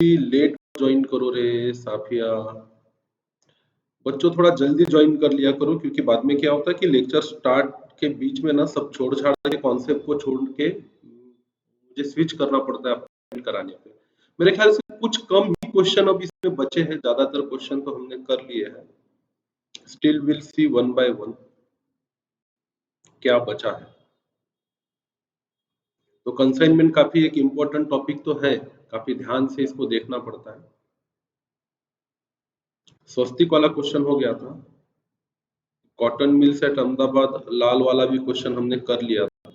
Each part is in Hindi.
लेट ज्वाइन करो रे साफिया। बच्चों थोड़ा जल्दी ज्वाइन कर लिया करो, क्योंकि बाद में क्या होता है कि लेक्चर स्टार्ट के बीच में ना सब छोड़ छाड़ के कॉन्सेप्ट को छोड़ के मुझे स्विच करना पड़ता है अटेंड कराने पे। मेरे ख्याल से कुछ कम ही क्वेश्चन अब इसमें बचे हैं, ज्यादातर क्वेश्चन तो हमने कर लिए हैं। Still will see one by one क्या बचा है। तो कंसाइनमेंट काफी एक इम्पोर्टेंट टॉपिक तो है, काफी ध्यान से इसको देखना पड़ता है। स्वस्तिक वाला क्वेश्चन हो गया था। कॉटन मिल्स एट अहमदाबाद लाल वाला भी क्वेश्चन हमने कर लिया था।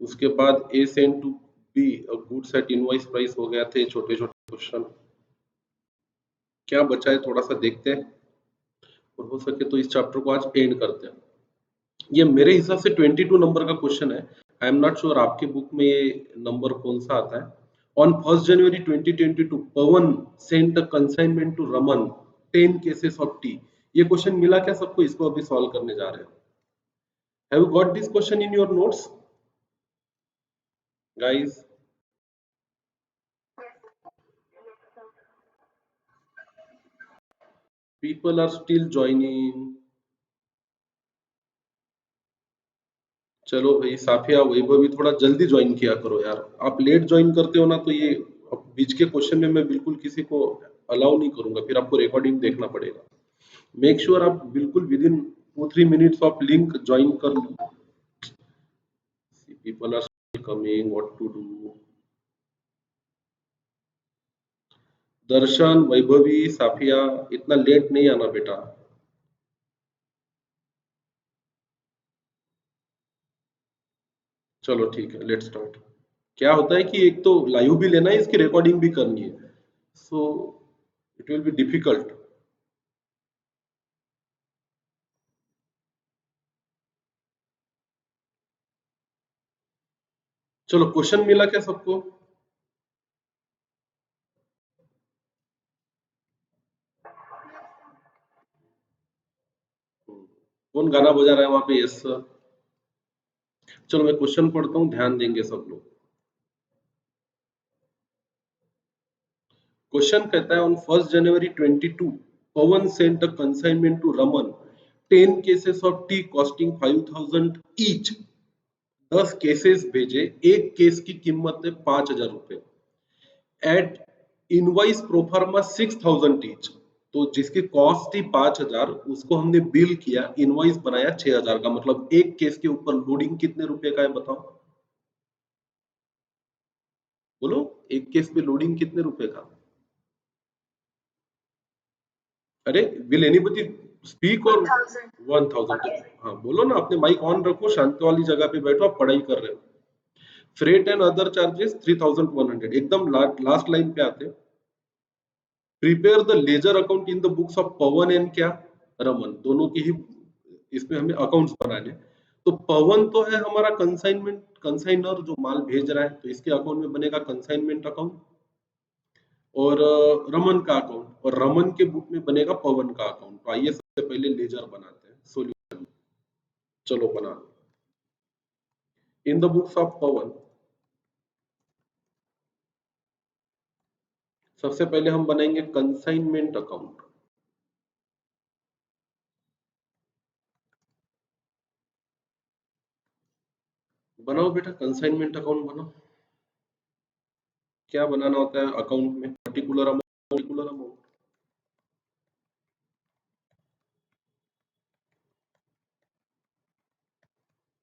उसके बाद A send to B goods at invoice price हो गया थे, छोटे छोटे क्वेश्चन। क्या बचा है थोड़ा सा देखते हैं, और हो सके तो इस चैप्टर को आज एंड करते हैं। ये मेरे हिसाब से 22 नंबर का क्वेश्चन है। आई एम नॉट श्योर आपके बुक में ये नंबर कौन सा आता है। On 1 January 2022 Pawan sent a consignment to Raman 10 cases of tea. ये क्वेश्चन मिला क्या सबको? इसको अभी सॉल्व करने जा रहे हैं। Have you got this question in your notes guys? People are still joining. चलो भाई, साफिया वैभवी थोड़ा जल्दी ज्वाइन किया करो यार। आप लेट ज्वाइन करते हो ना, तो ये बीच के क्वेश्चन में मैं बिल्कुल किसी को अलाउ नहीं करूंगा, फिर आपको रिकॉर्डिंग देखना पड़ेगा। मेक श्योर आप बिल्कुल within 2-3 minutes of link join कर लो। People are still coming, what to do. Darshan, Vaibhavi, Safia, इतना लेट नहीं आना बेटा। चलो ठीक है, लेट्स स्टार्ट। क्या होता है कि एक तो लाइव भी लेना है, इसकी रिकॉर्डिंग भी करनी है, so it will be difficult. चलो, क्वेश्चन मिला क्या सबको? कौन गाना बजा रहा है वहां पे? Yes sir. चलो मैं क्वेश्चन पढ़ता हूँ, ध्यान देंगे सब लोग। क्वेश्चन कहता है on 1 January 22 Pawan sent a consignment to Raman 10 cases of tea costing 5000 each. 10 cases भेजे, एक केस की कीमत है 5000 रुपए। At invoice proforma 6000 each. तो जिसकी कॉस्ट थी 5000, उसको हमने बिल किया, इनवाइस बनाया 6000 का। मतलब एक केस के ऊपर लोडिंग कितने रुपए का है बताओ? बोलो, एक केस पे लोडिंग कितने रुपए का? अरे, विल एनीबडी स्पीक? और 1000। हाँ बोलो ना, अपने माइक ऑन रखो, शांत वाली जगह पे बैठो, आप पढ़ाई कर रहे हो। Freight and other charges 3100। एकदम लास्ट लाइन पे आते हैं। Prepare the ledger account in the books of Pawan and क्या रमन, दोनों की ही इसमें हमें अकाउंट्स बनाने। तो पवन तो है हमारा कंसाइनमेंट, कंसाइनर जो माल भेज रहा है, तो इसके अकाउंट में बनेगा कंसाइनमेंट अकाउंट। और रमन का अकाउंट, और रमन के बुक में बनेगा पवन का अकाउंट। तो आइए सबसे पहले लेजर बनाते हैं, सोल्यूशन। चलो बना लो। इन द बुक्स ऑफ पवन सबसे पहले हम बनाएंगे कंसाइनमेंट अकाउंट। बनाओ बेटा, कंसाइनमेंट अकाउंट बनाओ। क्या बनाना होता है अकाउंट में? Particular amount, particular amount.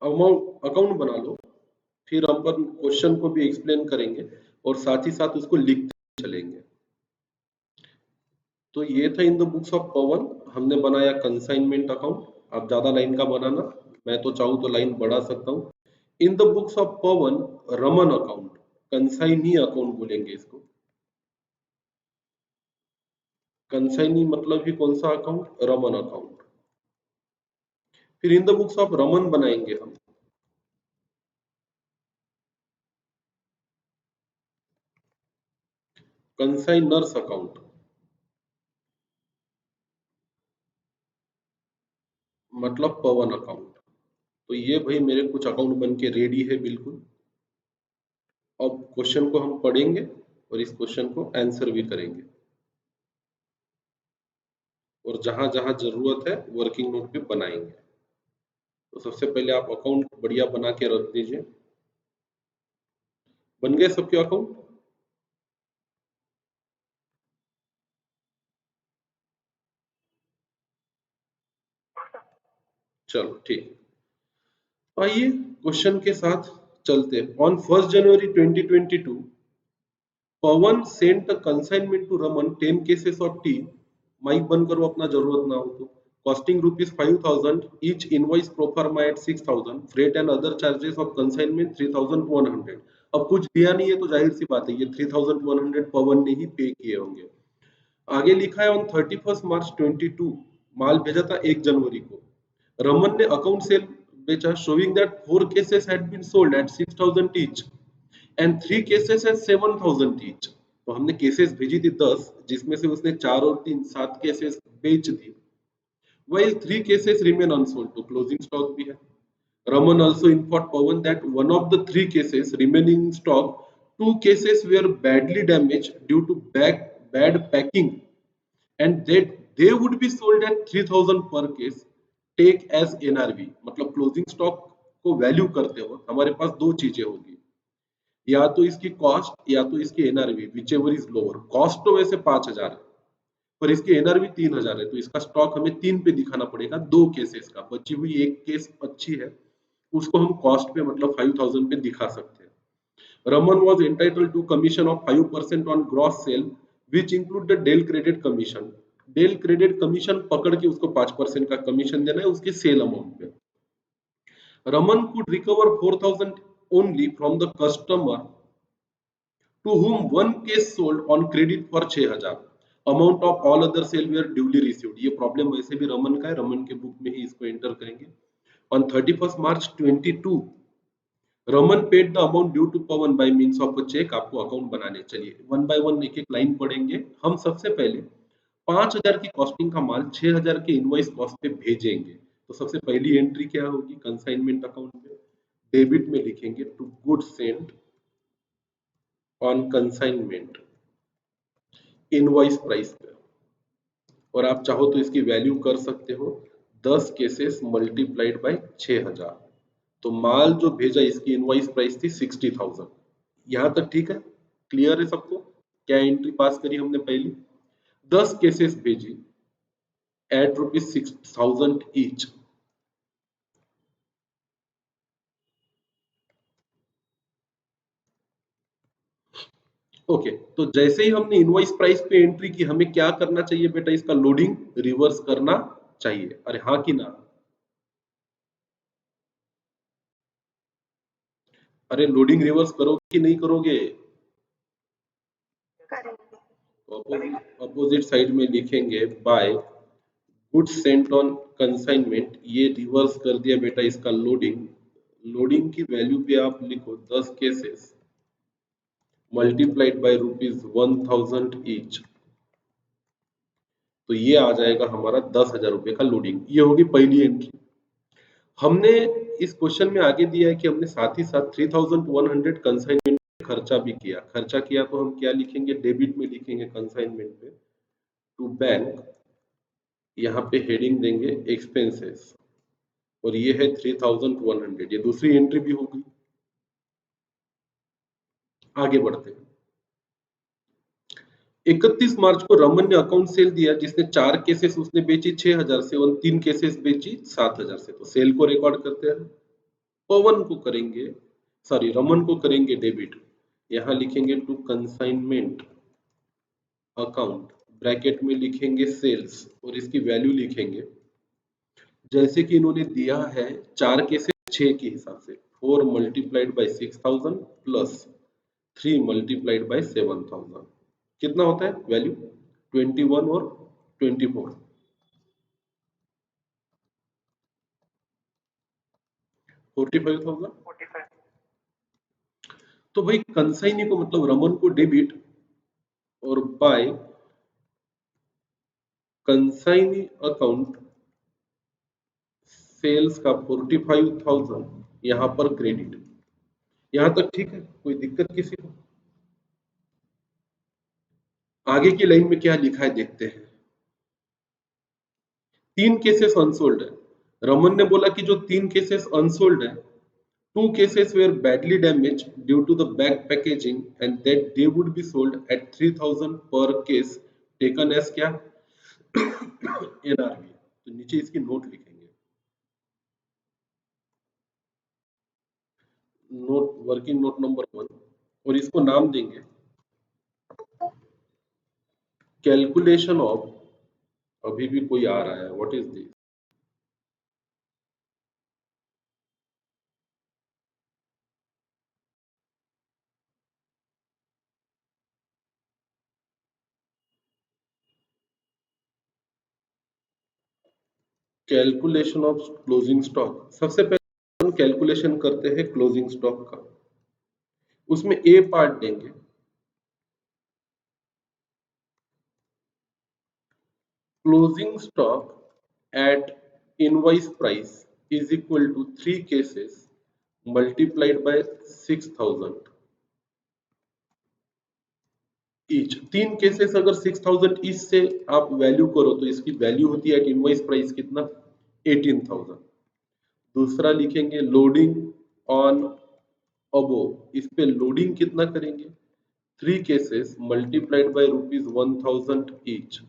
Amount account बना लो, फिर हम अपन क्वेश्चन को भी एक्सप्लेन करेंगे और साथ ही साथ उसको लिखते चलेंगे। तो ये था इन द बुक्स ऑफ पवन, हमने बनाया कंसाइनमेंट अकाउंट। अब ज्यादा लाइन का बनाना, मैं तो चाहूँ तो लाइन बढ़ा सकता हूँ। इन the books of Pawan Raman account, consignee account बोलेंगे इसको। कंसाइनी मतलब ही कौन सा अकाउंट? रमन अकाउंट। फिर इन द बुक्स ऑफ रमन बनाएंगे हम कंसाइनर्स अकाउंट, मतलब पवन अकाउंट। तो ये भाई मेरे कुछ अकाउंट बन के रेडी है बिल्कुल। अब क्वेश्चन को हम पढ़ेंगे और इस क्वेश्चन को आंसर भी करेंगे, और जहां जहां जरूरत है वर्किंग नोट पे बनाएंगे। तो सबसे पहले आप अकाउंट बढ़िया बना के रख दीजिए। बन गए सबके अकाउंट? चलो ठीक। आइए क्वेश्चन के साथ चलते हैं। On 1 January 2022 Pawan sent consignment to Raman 10 cases of tea। Mic बंद करो अपना, जरूरत ना हो तो। Costing rupees 5000, each invoice proforma at 6000, freight and other charges of consignment 3100। अब कुछ दिया नहीं है तो जाहिर सी बात है ये 3100 पवन ने ही पे किए होंगे। आगे लिखा है ऑन 31 मार्च 22 माल भेजा था 1 जनवरी को। रमन ने अकाउंट सेल बेचा, showing that 4 cases had been sold at 6000 each and 3 cases at 7000 each। तो हमने केसेस भेजी थी 10, जिसमें से उसने 4 और 3 7 केसेस बेच दी। while 3 cases remain unsold, तो क्लोजिंग स्टॉक भी है। Raman also informed Pawan that one of the 3 cases remaining in stock, 2 cases were badly damaged due to bad packing and that they would be sold at 3000 per case, take as NRV। मतलब क्लोजिंग स्टॉक को वैल्यू करते वक्त हमारे पास दो चीजें होगी, या तो इसकी कॉस्ट या तो इसकी NRV, which ever is lower. Cost तो वैसे 5000 है पर इसकी एनआरवी 3000 है, तो इसका स्टॉक हमें 3 पे दिखाना पड़ेगा, 2 केसेस का। बची हुई एक केस अच्छी है, उसको हम कॉस्ट पे मतलब 5000 पे दिखा सकते हैं। Raman was entitled to commission of 5% on gross sale which include the del credit commission. Del credit commission पकड़ के उसको 5% का कमीशन देना है उसके सेल अमाउंट पे। Raman could recover 4000 only from the customer to whom one case sold on credit for 6000। Amount of all other sale were duly received. ये प्रॉब्लम वैसे भी रमन का है, रमन के बुक में ही इसको एंटर करेंगे। On 31 March 22 Raman paid the amount due to Pawan by means of a cheque. आपको अकाउंट बनाने, चलिए वन बाय वन एक एक लाइन पढ़ेंगे। हम सबसे पहले 5000 की कॉस्टिंग का माल 6000 के इनवॉइस कॉस्ट पे भेजेंगे। तो सबसे पहली एंट्री क्या होगी, कंसाइनमेंट अकाउंट में डेबिट में लिखेंगे to goods sent on consignment invoice price पे, और आप चाहो तो इसकी वैल्यू कर सकते हो 10 केसेस मल्टीप्लाइड बाय 6000। तो माल जो भेजा इसकी इनवॉइस प्राइस थी 60000। यहां तक ठीक है, क्लियर है सबको? क्या एंट्री पास करी हमने पहली, 10 केसेस भेजी एट रुपीज 6000 ईच। ओके, तो जैसे ही हमने इनवॉइस प्राइस पे एंट्री की, हमें क्या करना चाहिए बेटा, इसका लोडिंग रिवर्स करना चाहिए। अरे हाँ कि ना? अरे लोडिंग रिवर्स करोगे कि नहीं करोगे? अपोजिट साइड में लिखेंगे by goods sent on consignment, ये रिवर्स कर दिया बेटा इसका लोडिंग। लोडिंग की वैल्यू पे आप लिखो 10 cases multiplied by rupees 1000 each. तो ये आ जाएगा हमारा 10,000 रुपए का लोडिंग। ये होगी पहली एंट्री। हमने इस क्वेश्चन में आगे दिया है कि हमने साथ ही साथ 3100 कंसाइनमेंट खर्चा भी किया। खर्चा किया तो हम क्या लिखेंगे, डेबिट में लिखेंगे कंसाइनमेंट पे टू बैंक, यहाँ पे हेडिंग देंगे एक्सपेंसेस, और ये है 3100। ये दूसरी एंट्री भी होगी। आगे बढ़ते हैं। 31 मार्च को रमन ने अकाउंट सेल दिया जिसने 4 केसेस उसने बेची 6000 से और 3 केसेस बेची 7000 से। तो सेल को रिकॉर्ड करते हैं। पवन को करेंगे, सॉरी रमन को करेंगे डेबिट, यहाँ लिखेंगे टू कंसाइनमेंट अकाउंट, ब्रैकेट में लिखेंगे सेल्स और इसकी वैल्यू लिखेंगे जैसे कि इन्होंने दिया है 4 केसेस 6 के हिसाब से, 4 multiplied by 6000 plus 3 multiplied by 7000। कितना होता है वैल्यू, 21 और 24, 45000। तो भाई कंसाइनी को मतलब रमन को डेबिट और बाय कंसाइनी अकाउंट सेल्स का 45000 यहाँ पर क्रेडिट। यहाँ तक ठीक है, कोई दिक्कत किसी को? आगे की लाइन में क्या लिखा है देखते हैं। 3 केसेस अनसोल्ड है। रमन ने बोला कि जो 3 केसेस अनसोल्ड है, 2 cases were badly damaged due to the back packaging and that they would be sold at 3000 per case taken as क्या NRV। तो नीचे इसकी नोट लिखेंगे, नोट वर्किंग नोट नंबर 1, और इसको नाम देंगे कैलकुलेशन ऑफ, अभी भी कोई आ रहा है, what is this, calculation of closing stock. सबसे पहले हम कैलकुलेशन करते हैं क्लोजिंग स्टॉक का, उसमें ए पार्ट देंगे closing stock at invoice price is equal to 3 cases multiplied by 6000 each. 3 cases अगर 6000 ईच से आप वैल्यू करो तो इसकी वैल्यू होती है एट इनवॉइस प्राइस कितना, 18000। दूसरा लिखेंगे लोडिंग ऑन अबो, इस पे लोडिंग कितना करेंगे, 3 cases multiplied by ₹1000 each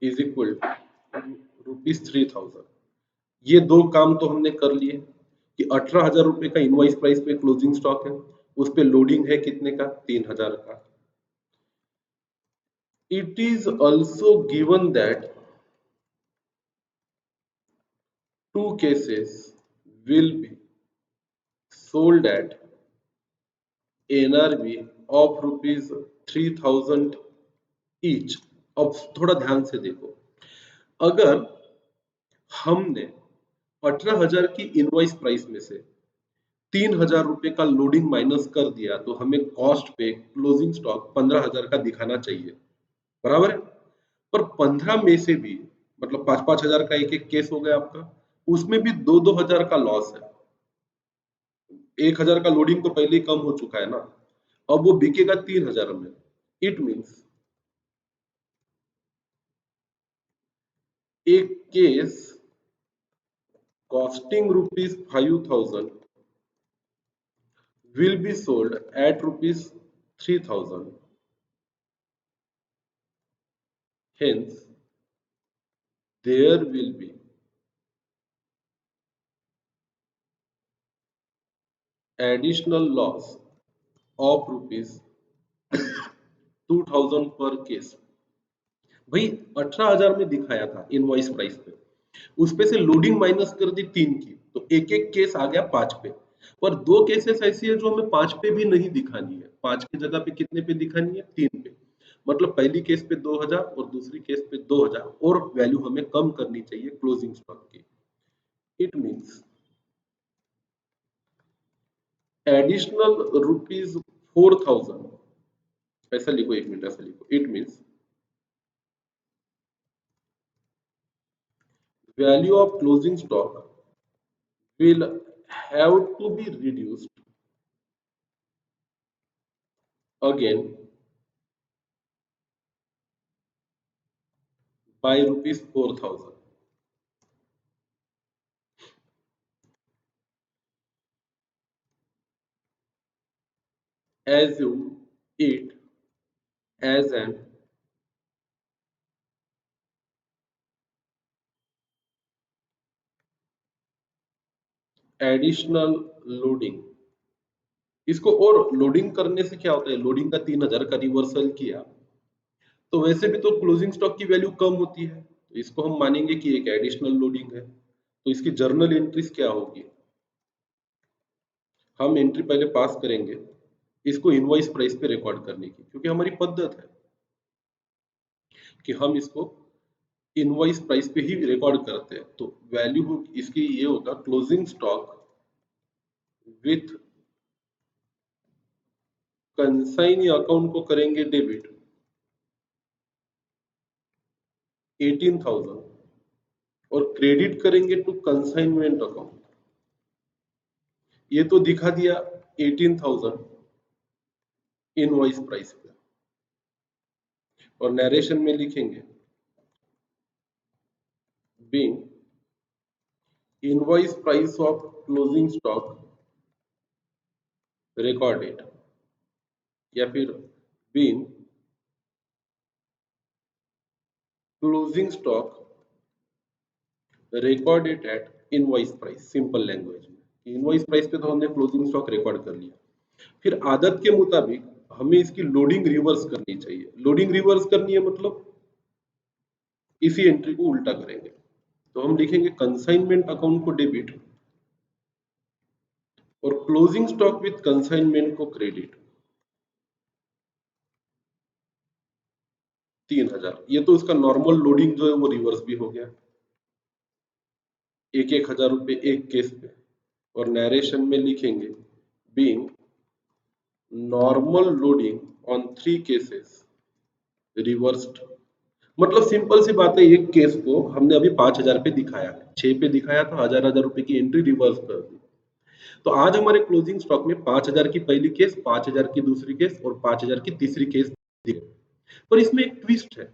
is equal to ₹3000। ये दो काम तो हमने कर लिए कि 18,000 रुपए का इनवॉइस प्राइस पे क्लोजिंग स्टॉक है, उस पे लोडिंग है कितने का, 3,000 का। It is also given that 2 cases will be sold at NRV of ₹3000 each. अब थोड़ा ध्यान से देखो, अगर हमने 18,000 की इनवॉइस प्राइस में से 3,000 रुपए का लोडिंग माइनस कर दिया तो हमें कॉस्ट पे क्लोजिंग स्टॉक 15,000 का दिखाना चाहिए, बराबर है। पर 15 में से भी मतलब 5-5 हजार का एक एक केस हो गया आपका, उसमें भी 2-2 हजार का लॉस है। 1,000 का लोडिंग तो पहले ही कम हो चुका है ना, अब वो बिकेगा 3,000 में। इट मीन्स एक case costing ₹5,000 will be sold at ₹3,000, hence there will be additional loss of ₹2,000 पर केस। भाई 18,000 में दिखाया था इनवॉइस प्राइस पे, उस पे से लोडिंग माइनस कर दी 3 की, तो एक एक केस आ गया 5 पे। पर 2 केसेस ऐसी है जो हमें 5 पे भी नहीं दिखानी है, 5 की जगह पे कितने पे दिखानी है, 3 पे। मतलब पहली केस पे 2,000 और दूसरी केस पे 2,000 और वैल्यू हमें कम करनी चाहिए क्लोजिंग स्टॉक की। इट मीन्स एडिशनल ₹4,000, ऐसा लिखो, 1 मिनट ऐसा लिखो, it means value of closing stock will have to be reduced again by ₹4,000. Assume it as an additional loading। इसको और लोडिंग करने से क्या होता है, लोडिंग का 3,000 का रिवर्सल किया तो वैसे भी तो क्लोजिंग स्टॉक की वैल्यू कम होती है, तो इसको हम मानेंगे कि एक एडिशनल लोडिंग है। तो इसकी जर्नल एंट्रीज क्या होगी, हम एंट्री पहले पास करेंगे इसको इनवॉइस प्राइस पे रिकॉर्ड करने की, क्योंकि हमारी पद्धत है कि हम इसको इनवॉइस प्राइस पे ही रिकॉर्ड करते हैं। तो वैल्यू इसकी ये होगा closing stock with consignee account को करेंगे डेबिट 18,000 और क्रेडिट करेंगे टू कंसाइनमेंट अकाउंट। ये तो दिखा दिया 18,000 इनवॉइस प्राइस पे, और नरेशन में लिखेंगे being invoice price of closing stock recorded, या फिर being closing stock recorded at invoice price. Simple language में इनवॉइस प्राइस पे तो हमने क्लोजिंग स्टॉक रिकॉर्ड कर लिया। फिर आदत के मुताबिक हमें इसकी लोडिंग रिवर्स करनी चाहिए। लोडिंग रिवर्स करनी है मतलब इसी एंट्री को उल्टा करेंगे। तो हम लिखेंगे कंसाइनमेंट अकाउंट को डेबिट और क्लोजिंग स्टॉक विथ कंसाइनमेंट को क्रेडिट। 3000, ये तो उसका नॉर्मल लोडिंग जो है वो रिवर्स भी हो गया, 1,000 रुपए एक केस पे। और नरेशन में लिखेंगे being normal loading on 3 cases reversed. मतलब सिंपल सी बात है, एक केस को हमने अभी 5,000 पे दिखाया है, 6 पे दिखाया था, हजार रुपए की एंट्री रिवर्स कर दी। तो आज हमारे क्लोजिंग स्टॉक में 5,000 की पहली केस, 5,000 की दूसरी केस और 5,000 की तीसरी केस दी। पर इसमें एक ट्विस्ट है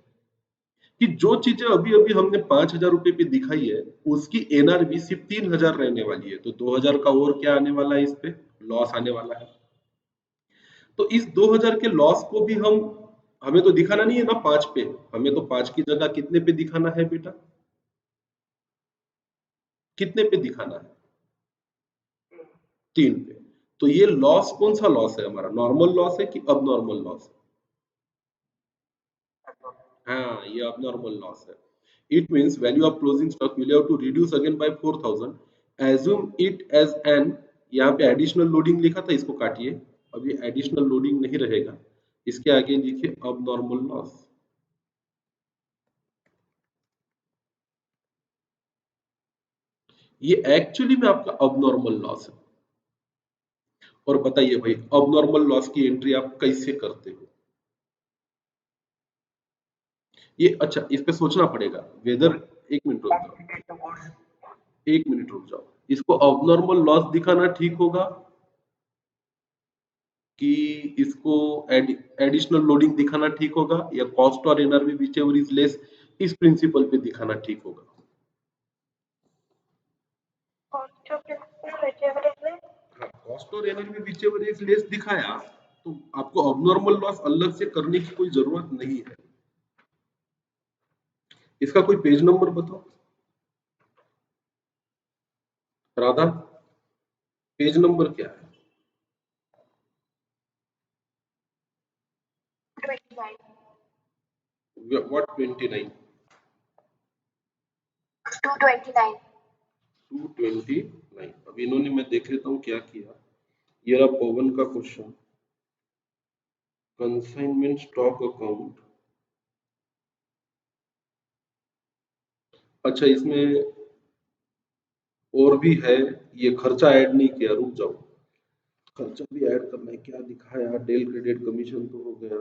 कि जो चीजें अभी अभी हमने 5,000 रुपए पे दिखाई है उसकी एनआरबी सिर्फ 3,000 रहने वाली है। तो 2,000 का और क्या आने वाला है, इस पे लॉस आने वाला है। तो इस 2,000 के लॉस को भी हमें तो दिखाना नहीं है ना 5 पे, हमें तो 5 की जगह कितने पे दिखाना है बेटा, कितने पे दिखाना है, 3 पे। तो ये लॉस कौन सा लॉस है हमारा, नॉर्मल लॉस है कि अब नॉर्मल लॉस है? हाँ, ये अब नॉर्मल लॉस है। It means value of closing stock will have to reduce again by 4,000। Assume it as an, यहाँ पे एडिशनल लोडिंग लिखा था, इसको काटिए, अभी एडिशनल लोडिंग नहीं रहेगा, इसके आगे लिखिए अब नॉर्मल लॉस। ये एक्चुअली में आपका अब नॉर्मल लॉस है। और बताइए भाई, अब नॉर्मल लॉस की एंट्री आप कैसे करते हो? ये अच्छा, इस पे सोचना पड़ेगा वेदर, एक मिनट रुक जाओ, एक मिनट रुक जाओ। इसको अब नॉर्मल लॉस दिखाना ठीक होगा कि इसको एडिशनल लोडिंग दिखाना ठीक होगा, या कॉस्ट और NRV which ever is less इस प्रिंसिपल पे दिखाना ठीक होगा? हाँ, कॉस्ट और NRV which ever is less दिखाया तो आपको अब नॉर्मल लॉस अलग से करने की कोई जरूरत नहीं है। इसका कोई पेज नंबर बताओ राधा, पेज नंबर क्या है? 29। व्हाट 29? 229। 229। अब इन्होंने, मैं देख लेता हूँ क्या किया। ये रहा पवन का क्वेश्चन, कंसाइनमेंट स्टॉक अकाउंट। अच्छा, इसमें और भी है, ये खर्चा ऐड नहीं किया, रुक जाओ, खर्चा भी ऐड करना है। क्या दिखाया, डेल क्रेडिट कमीशन तो हो गया।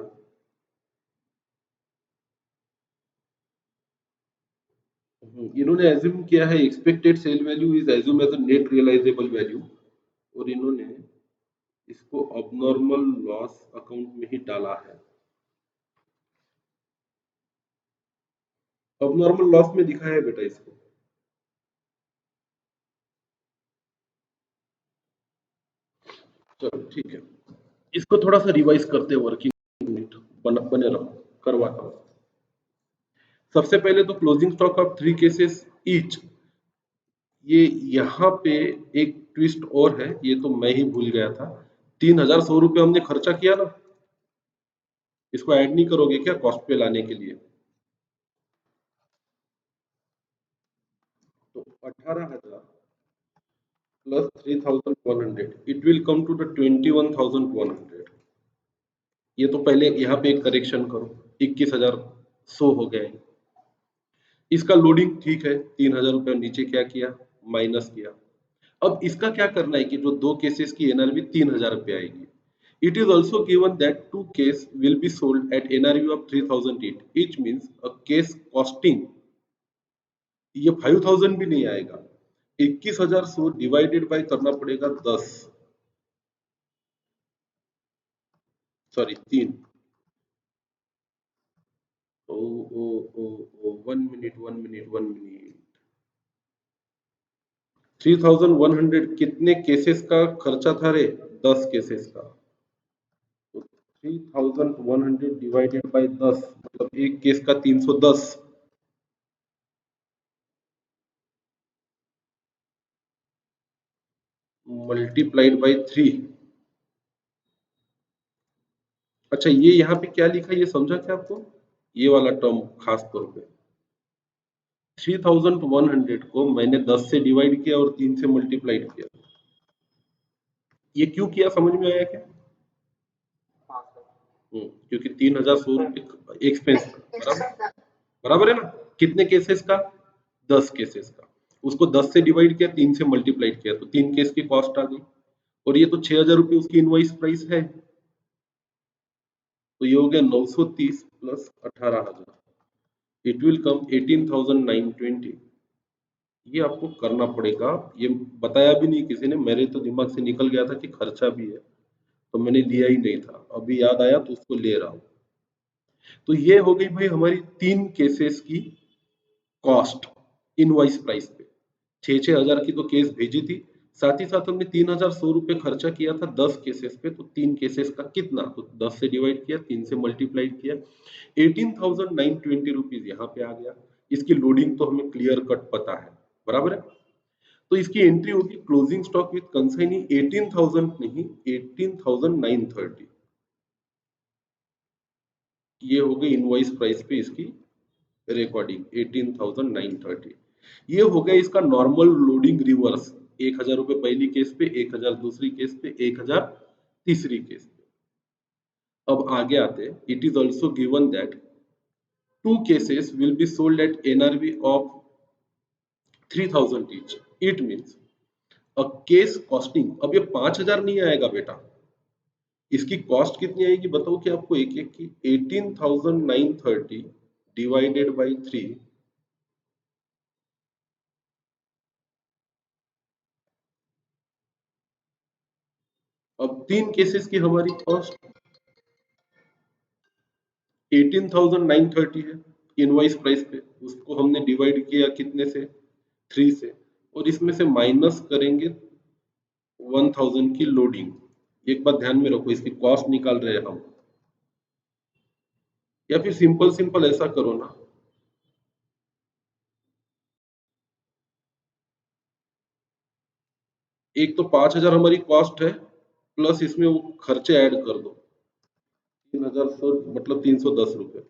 इन्होंने एज्यूम किया है expected sale value is assume as a net realisable value, और इन्होंने इसको अबनॉर्मल लॉस अकाउंट में ही डाला है। अबनॉर्मल लॉस में दिखाया है बेटा इसको। चलो ठीक है, इसको थोड़ा सा रिवाइज करते हैं, वर्किंग यूनिट बने रहो, करवाता हूँ। सबसे पहले तो closing stock of 3 cases each, ये यहाँ पे एक ट्विस्ट और है, ये तो मैं ही भूल गया था। 3,100 रुपये हमने खर्चा किया ना, इसको ऐड नहीं करोगे क्या कॉस्ट पे लाने के लिए? तो 18,000 plus 3,100 it will come to the 21,100। ये तो पहले यहाँ पे एक करेक्शन करो, 21,100 हो गया है। इसका लोडिंग ठीक है, 3,000 रुपये नीचे क्या किया, माइनस किया। अब इसका क्या करना है कि जो दो केसेस की एनआरवी 3,000 रुपये आएगी। It is also given that two case will be sold at NRV of 3,000 each means a case costing, ये 5,000 भी नहीं आएगा, 21,100 डिवाइडेड बाय करना पड़ेगा 10, सॉरी 3, 1 मिनट 3100 कितने केसेस का खर्चा था रे? 10 केसेस का। तो 3100 डिवाइडेड बाय 10 मतलब एक केस का 310 मल्टीप्लाइड बाय 3। अच्छा ये यहाँ पे क्या लिखा है ये समझा क्या आपको? ये वाला टर्म खास तौर पे 3100 को मैंने 10 से डिवाइड किया और 3 से मल्टीप्लाइड किया। ये क्यों किया समझ में आया क्या? क्योंकि 3100 रुपये एक्सपेंस बराबर बराबर है ना? कितने केसेस का? 10 केसेस का। उसको 10 से डिवाइड किया 3 से मल्टीप्लाइड किया तो 3 केस की कॉस्ट आ गई और ये तो 6000 रुपये उसकी इनवॉइस प्राइस है। तो ये हो गया 930 प्लस 18000 इट विल कम 18920। ये आपको करना पड़ेगा। ये बताया भी नहीं किसी ने, मेरे तो दिमाग से निकल गया था कि खर्चा भी है तो मैंने लिया ही नहीं था, अभी याद आया तो उसको ले रहा हूँ। तो ये हो गई भाई हमारी 3 केसेस की कॉस्ट इनवॉइस प्राइस पे। 6,000 की तो केस भेजी थी, साथ ही साथ हमने 3,100 रुपये खर्चा किया था 10 केसेस पे। तो 3 केसेस का कितना? तो 10 से डिवाइड किया, 3 से मल्टीप्लाइड किया, 18,920 रुपीज यहाँ पे आ गया। इसकी लोडिंग तो हमें क्लियर कट पता है, बराबर है। तो इसकी एंट्री होगी क्लोजिंग स्टॉक विद कंसाइनी 18,000 नहीं 18,930। ये हो गई इनवॉइस प्राइस पे इसकी रिकॉर्डिंग 18,930। ये हो गया इसका नॉर्मल लोडिंग रिवर्स। 1,000 रुपये पहली केस पे, 1,000 दूसरी केस पे, 1,000 तीसरी केस पे। अब आगे आते हैं। It is also given that two cases will be sold at NRV of 3,000 each. It means a case costing, अब ये 5,000 नहीं आएगा बेटा, इसकी कॉस्ट कितनी आएगी बताओ कि आपको एक एक की 18,930 डिवाइडेड बाई 3। अब 3 केसेस की हमारी कॉस्ट 18,930 है इनवॉइस प्राइस पे। उसको हमने डिवाइड किया कितने से? 3 से। और इसमें से माइनस करेंगे 1,000 की लोडिंग। एक बात ध्यान में रखो, इसकी कॉस्ट निकाल रहे हैं हम, या फिर सिंपल सिंपल ऐसा करो ना, एक तो 5,000 हमारी कॉस्ट है प्लस इसमें वो खर्चे ऐड कर दो 3,100 मतलब 310 रुपए,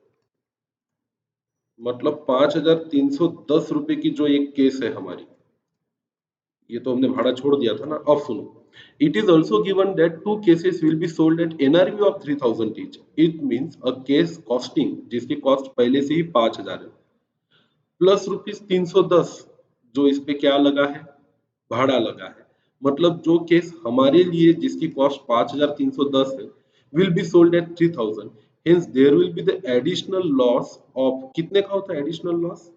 मतलब 5,310 रुपए की जो एक केस है हमारी, ये तो हमने भाड़ा छोड़ दिया था ना। अब सुनो, it is also given that two cases will be sold at NRV of 3,000 each. It means a case costing जिसकी कॉस्ट पहले से ही 5,000 है प्लस ₹310 जो इस पे क्या लगा है? भाड़ा लगा है। मतलब जो केस हमारे लिए जिसकी कॉस्ट 5,310 है will be sold at 3,000। Hence there will be the additional loss of, कितने का होता है एडिशनल लॉस?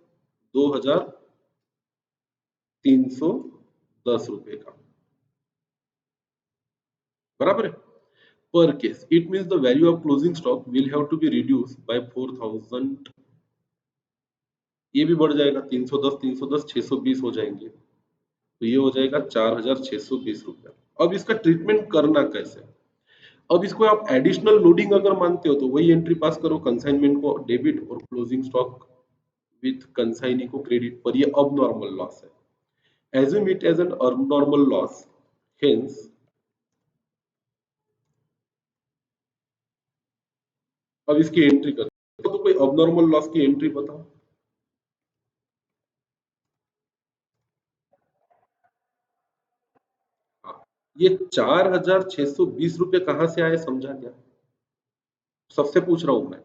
2,310 रुपए का, बराबर है, पर case. It means the value of closing stock will have to be reduce by 4,000। ये भी बढ़ जाएगा 310 310 620 हो जाएंगे, तो ये हो जाएगा 4,620 रुपया। अब इसका ट्रीटमेंट करना कैसे? अब इसको आप एडिशनल लोडिंग अगर मानते हो तो वही एंट्री पास करो, कंसाइनमेंट को डेबिट और क्लोजिंग स्टॉक विथ कंसाइनी को क्रेडिट, पर ये अब नॉर्मल लॉस है। Assume it as an abnormal loss, hence अब इसकी एंट्री कर, तो कोई abnormal लॉस की एंट्री बताओ। हाँ, ये 4,620 रुपये कहाँ से आए समझा क्या? सबसे पूछ रहा हूं मैं।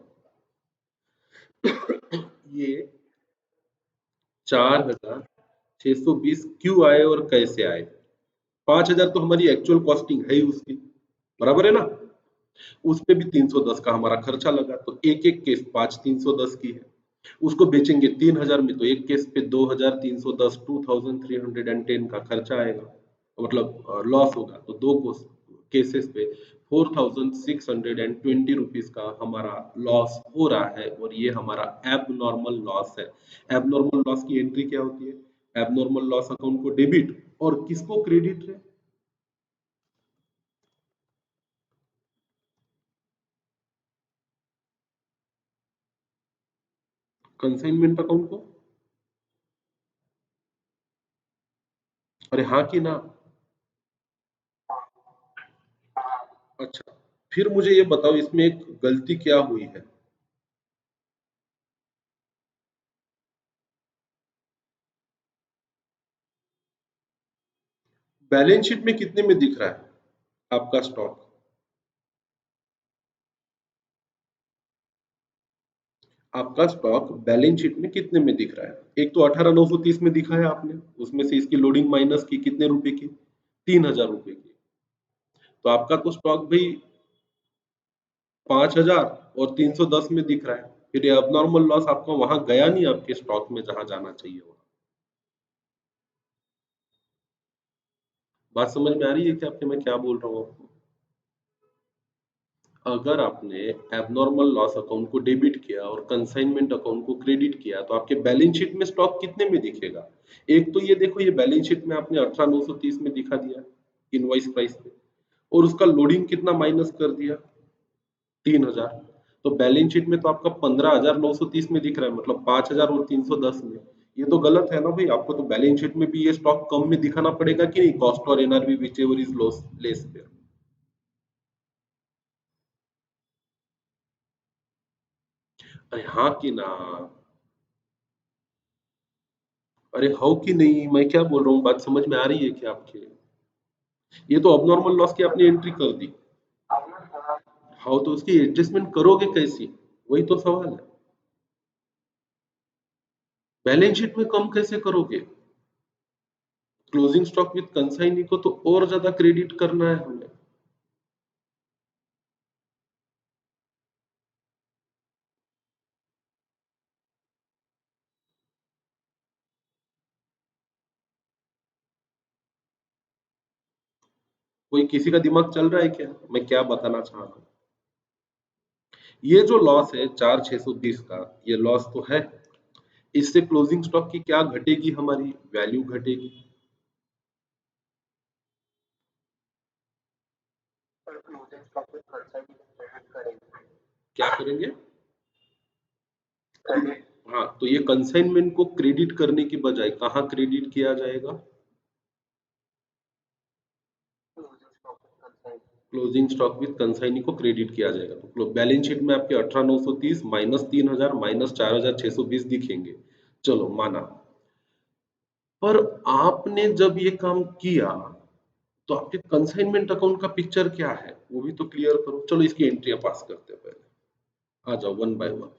ये 4,620 क्यों आए और कैसे आए? 5,000 तो हमारी एक्चुअल कॉस्टिंग है ही उसकी, बराबर है ना? उस पे भी 310 का हमारा खर्चा लगा, तो एक एक केस 5,310 की है। उसको बेचेंगे 3,000 में तो एक केस पे 2,310 2,310 का खर्चा आएगा, मतलब लॉस होगा। तो दो केसेस पे ₹4,620 का हमारा लॉस हो रहा है और ये हमारा एबनॉर्मल लॉस है। एबनॉर्मल लॉस की एंट्री क्या होती है? एबनॉर्मल लॉस अकाउंट को डेबिट और किसको क्रेडिट है? कंसाइनमेंट अकाउंट को। अरे हाँ कि ना? अच्छा, फिर मुझे ये बताओ इसमें एक गलती क्या हुई है? बैलेंस शीट में कितने में दिख रहा है आपका स्टॉक? आपका स्टॉक बैलेंस शीट में कितने में दिख रहा है? एक तो 18,930 में दिखा है आपने, उसमें से इसकी लोडिंग माइनस की कितने रुपए की? 3,000 रुपए की। तो आपका तो स्टॉक भाई 5,000 और 310 में दिख रहा है। फिर ये अबनॉर्मल लॉस आपका वहां गया नहीं आपके स्टॉक में जहां जाना चाहिए वहां। बात समझ में आ रही है कि आपके मैं क्या बोल रहा हूँ आपको? अगर आपने एबनॉर्मल लॉस अकाउंट को डेबिट किया और कंसाइनमेंट अकाउंट को क्रेडिट किया तो आपके बैलेंस शीट में स्टॉक कितने में दिखेगा? एक तो ये देखो ये बैलेंस शीट में आपने 18,930 में दिखा दिया इनवॉइस प्राइस पे और उसका लोडिंग कितना माइनस कर दिया? 3,000। तो बैलेंस शीट में तो आपका 15,930 में दिख रहा है मतलब 5,000 और 310 में। ये तो गलत है ना भाई, आपको तो बैलेंस शीट में भी ये स्टॉक कम में दिखाना पड़ेगा कि नहीं? कॉस्ट और NRV which ever is loss less पे। अरे हाँ कि ना? अरे हो कि नहीं? मैं क्या बोल रहा हूँ बात समझ में आ रही है क्या आपके? ये तो अबनॉर्मल लॉस की आपने एंट्री कर दी। हाँ तो उसकी एडजस्टमेंट करोगे कैसी? वही तो सवाल है। बैलेंस शीट में कम कैसे करोगे? क्लोजिंग स्टॉक विद कंसाइनी को तो और ज्यादा क्रेडिट करना है हमें। कोई किसी का दिमाग चल रहा है क्या मैं क्या बताना चाह रहा हूँ? ये जो लॉस है 4,620 का, ये लॉस तो है। इससे क्लोजिंग स्टॉक की क्या घटेगी? हमारी वैल्यू घटेगी। क्या करेंगे? हाँ तो ये कंसाइनमेंट को क्रेडिट करने की बजाय कहाँ क्रेडिट किया जाएगा? क्लोजिंग स्टॉक विद कंसाइनी को क्रेडिट किया जाएगा तो बैलेंस शीट में आपके 18,930 माइनस 3,000 माइनस 4,620 दिखेंगे। चलो माना। पर आपने जब ये काम किया तो आपके कंसाइनमेंट अकाउंट का पिक्चर क्या है वो भी तो क्लियर करो। चलो इसकी एंट्रियां पास करते हैं पहले। आ जाओ वन बाय वन।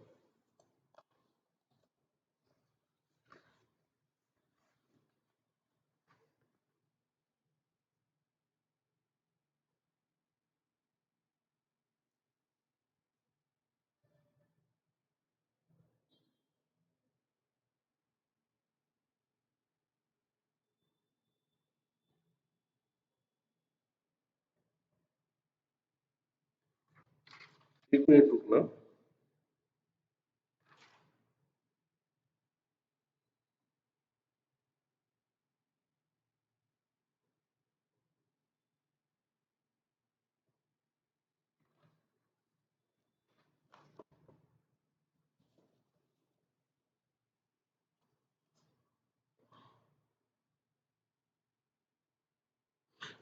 एक मिनट रुकना।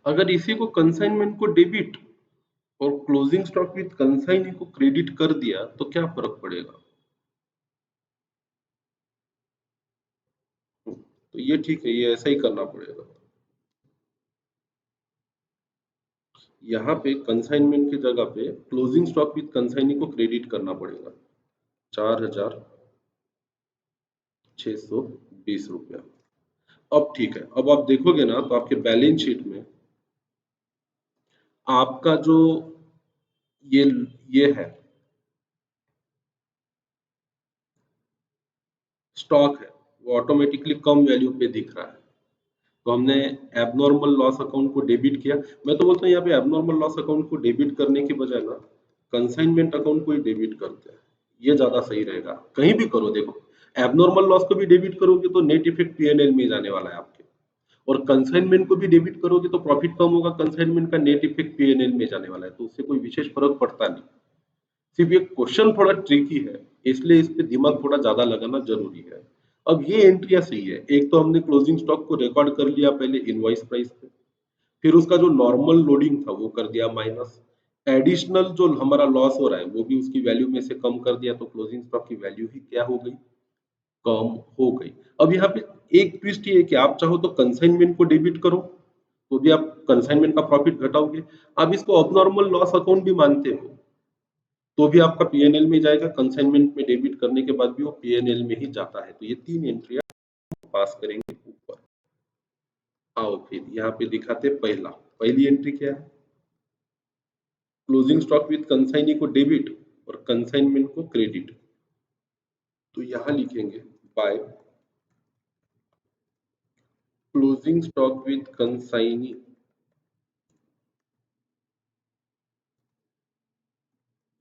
अगर इसी को कंसाइनमेंट को डेबिट और क्लोजिंग स्टॉक विद कंसाइनी को क्रेडिट कर दिया तो क्या फर्क पड़ेगा? तो ये ठीक है, ये ऐसा ही करना पड़ेगा। यहाँ पे कंसाइनमेंट की जगह पे क्लोजिंग स्टॉक विद कंसाइनी को क्रेडिट करना पड़ेगा। 4,620 रुपया। अब ठीक है, अब आप देखोगे ना तो आपके बैलेंस शीट में आपका जो ये ये है स्टॉक है वो ऑटोमेटिकली कम वैल्यू पे दिख रहा है। तो हमने एबनॉर्मल लॉस अकाउंट को डेबिट किया। मैं तो बोलता हूँ यहाँ पे एबनॉर्मल लॉस अकाउंट को डेबिट करने के बजाय ना कंसाइनमेंट अकाउंट को ही डेबिट करते हैं, ये ज्यादा सही रहेगा। कहीं भी करो, देखो एबनॉर्मल लॉस को भी डेबिट करोगे तो नेट इफेक्ट पीएनएल में जाने वाला है आपके, और कंसाइनमेंट को भी डेबिट करोगे तो प्रॉफिट कम होगा, कंसाइनमेंट का नेट इफेक्ट पीएनएल में जाने वाला है, तो उससे कोई विशेष फर्क पड़ता नहीं। सिर्फ ये क्वेश्चन थोड़ा ट्रिकी है, इसलिए इस पे दिमाग थोड़ा ज्यादा लगाना जरूरी है। अब ये एंट्रियां सही है, एक तो हमने क्लोजिंग स्टॉक को रिकॉर्ड कर लिया पहले इनवॉइस प्राइस पे, फिर उसका जो नॉर्मल लोडिंग था वो कर दिया माइनस, एडिशनल जो हमारा लॉस हो रहा है वो भी उसकी वैल्यू में से कम कर दिया, तो क्लोजिंग स्टॉक की वैल्यू ही क्या हो गई, कम हो गई। अब यहाँ पे एक ट्विस्ट ये है कि आप चाहो तो कंसाइनमेंट को डेबिट करो तो भी आप कंसाइनमेंट का प्रॉफिट घटाओगे, आप इसको अबनॉर्मल लॉस अकाउंट भी मानते हो तो भी आपका पीएनएल में जाएगा, कंसाइनमेंट में डेबिट करने के बाद भी वो पीएनएल में ही जाता है। तो ये तीन एंट्री पास करेंगे ऊपर। आओ फिर यहाँ पे दिखाते पहली एंट्री क्या है, क्लोजिंग स्टॉक विद कंसाइनी को डेबिट और कंसाइनमेंट को क्रेडिट। तो यहाँ लिखेंगे by closing stock with consignee,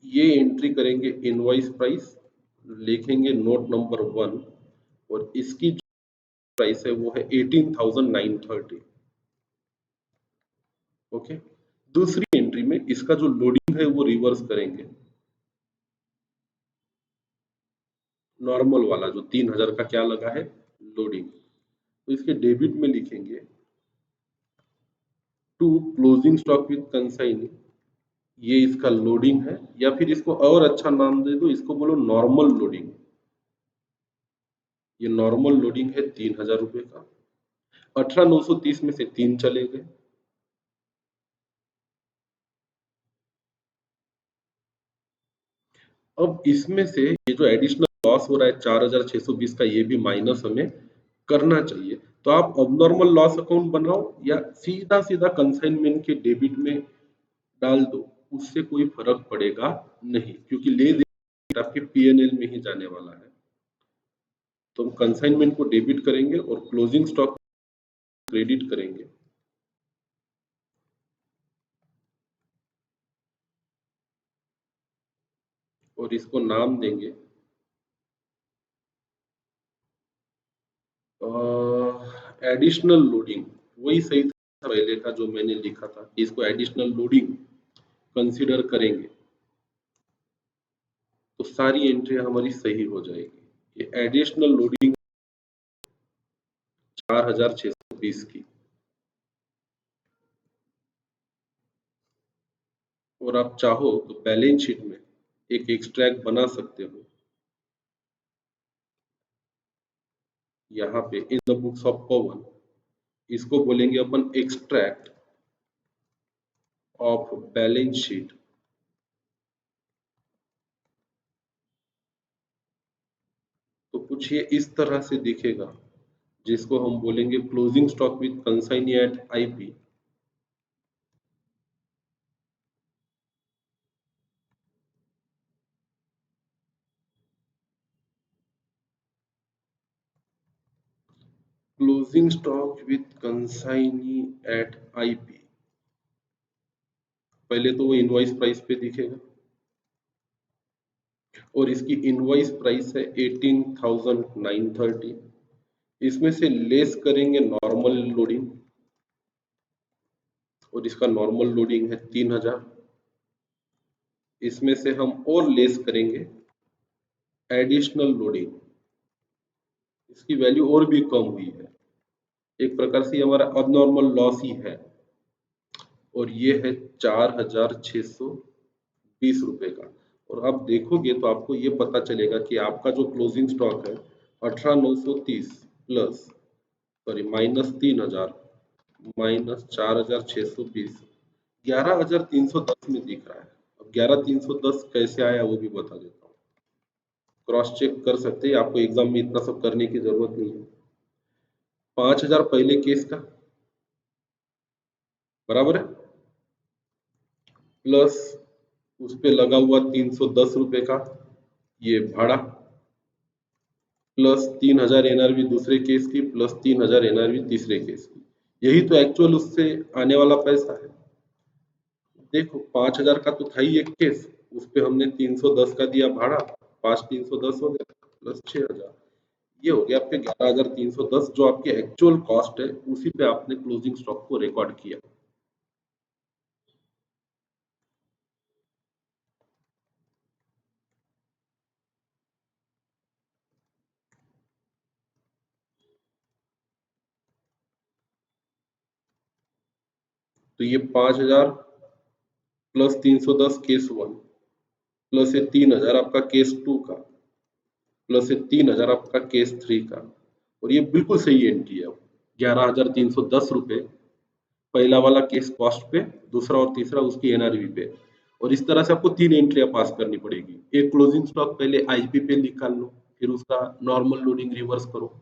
ये एंट्री करेंगे इनवॉइस प्राइस, लिखेंगे नोट नंबर 1, और इसकी जो प्राइस है वो है 18,930। ओके, दूसरी एंट्री में इसका जो लोडिंग है वो रिवर्स करेंगे, नॉर्मल वाला जो 3,000 का क्या लगा है लोडिंग, तो इसके डेबिट में लिखेंगे to closing stock with consignee, ये इसका लोडिंग है, या फिर इसको और अच्छा नाम दे दो, इसको बोलो नॉर्मल लोडिंग। ये नॉर्मल लोडिंग है 3,000 रुपए का, 18,930 में से 3 चले गए, अब इसमें से ये जो एडिशनल लॉस हो रहा है 4,620 का, ये भी माइनस हमें करना चाहिए। तो आप अबनॉर्मल लॉस अकाउंट बनाओ या सीधा सीधा कंसाइनमेंट के डेबिट में डाल दो, उससे कोई फर्क पड़ेगा नहीं, क्योंकि ले दे आपके पीएनएल में ही जाने वाला है। तो हम कंसाइनमेंट को डेबिट करेंगे और क्लोजिंग स्टॉक क्रेडिट करेंगे। और इसको नाम देंगे एडिशनल लोडिंग, वही सही था पहले का जो मैंने लिखा था, इसको एडिशनल लोडिंग कंसीडर करेंगे तो सारी एंट्री हमारी सही हो जाएगी। ये एडिशनल लोडिंग 4,620 की, और आप चाहो तो बैलेंस शीट में एक एक्सट्रैक्ट बना सकते हो, यहाँ पे इन द बुक्स ऑफ पवन, इसको बोलेंगे अपन एक्सट्रैक्ट ऑफ बैलेंस शीट। तो कुछ ये इस तरह से दिखेगा, जिसको हम बोलेंगे closing stock with consignee at IP, closing stock with consignee at IP. पहले तो वो इनवॉइस प्राइस पे दिखेगा, और इसकी इनवॉइस प्राइस है 18,930, इसमें से लेस करेंगे नॉर्मल लोडिंग, और इसका नॉर्मल लोडिंग है 3,000, इसमें से हम और लेस करेंगे एडिशनल लोडिंग, इसकी वैल्यू और भी कम हुई है, एक प्रकार से हमारा अबनॉर्मल लॉस ही है, और ये है 4,620 रुपए का। और आप देखोगे तो आपको ये पता चलेगा कि आपका जो क्लोजिंग स्टॉक है 18,930 प्लस सॉरी माइनस 3,000 माइनस 4,620 11,310 में दिख रहा है। अब 11,310 कैसे आया वो भी बता देता हूँ, क्रॉस चेक कर सकते हैं, आपको एग्जाम में इतना सब करने की जरूरत नहीं है। 5,000 पहले केस का बराबर है, प्लस उस पे लगा हुआ 310 रुपए का ये भाड़ा, प्लस 3,000 एनआरवी दूसरे केस की, प्लस 3,000 एनआरवी तीसरे केस की, यही तो एक्चुअल उससे आने वाला पैसा है। देखो 5,000 का तो था ही एक केस, उस पे हमने 310 का दिया भाड़ा, 5,310 हो गया प्लस 6,000, ये हो गया आपके 11,310, जो आपके एक्चुअल कॉस्ट है उसी पे आपने क्लोजिंग स्टॉक को रिकॉर्ड किया। तो ये 5,000 प्लस 310 केस वन, प्लस ये 3,000 आपका केस टू का, प्लस ये 3,000 आपका केस थ्री का, और ये बिल्कुल सही एंट्री है। 11,310 रुपए पहला वाला केस कॉस्ट पे, दूसरा और तीसरा उसकी एनआरवी पे, और इस तरह से आपको 3 एंट्रियां पास करनी पड़ेगी। एक क्लोजिंग स्टॉक पहले आईपी पे निकाल लो, फिर उसका नॉर्मल लोडिंग रिवर्स करो,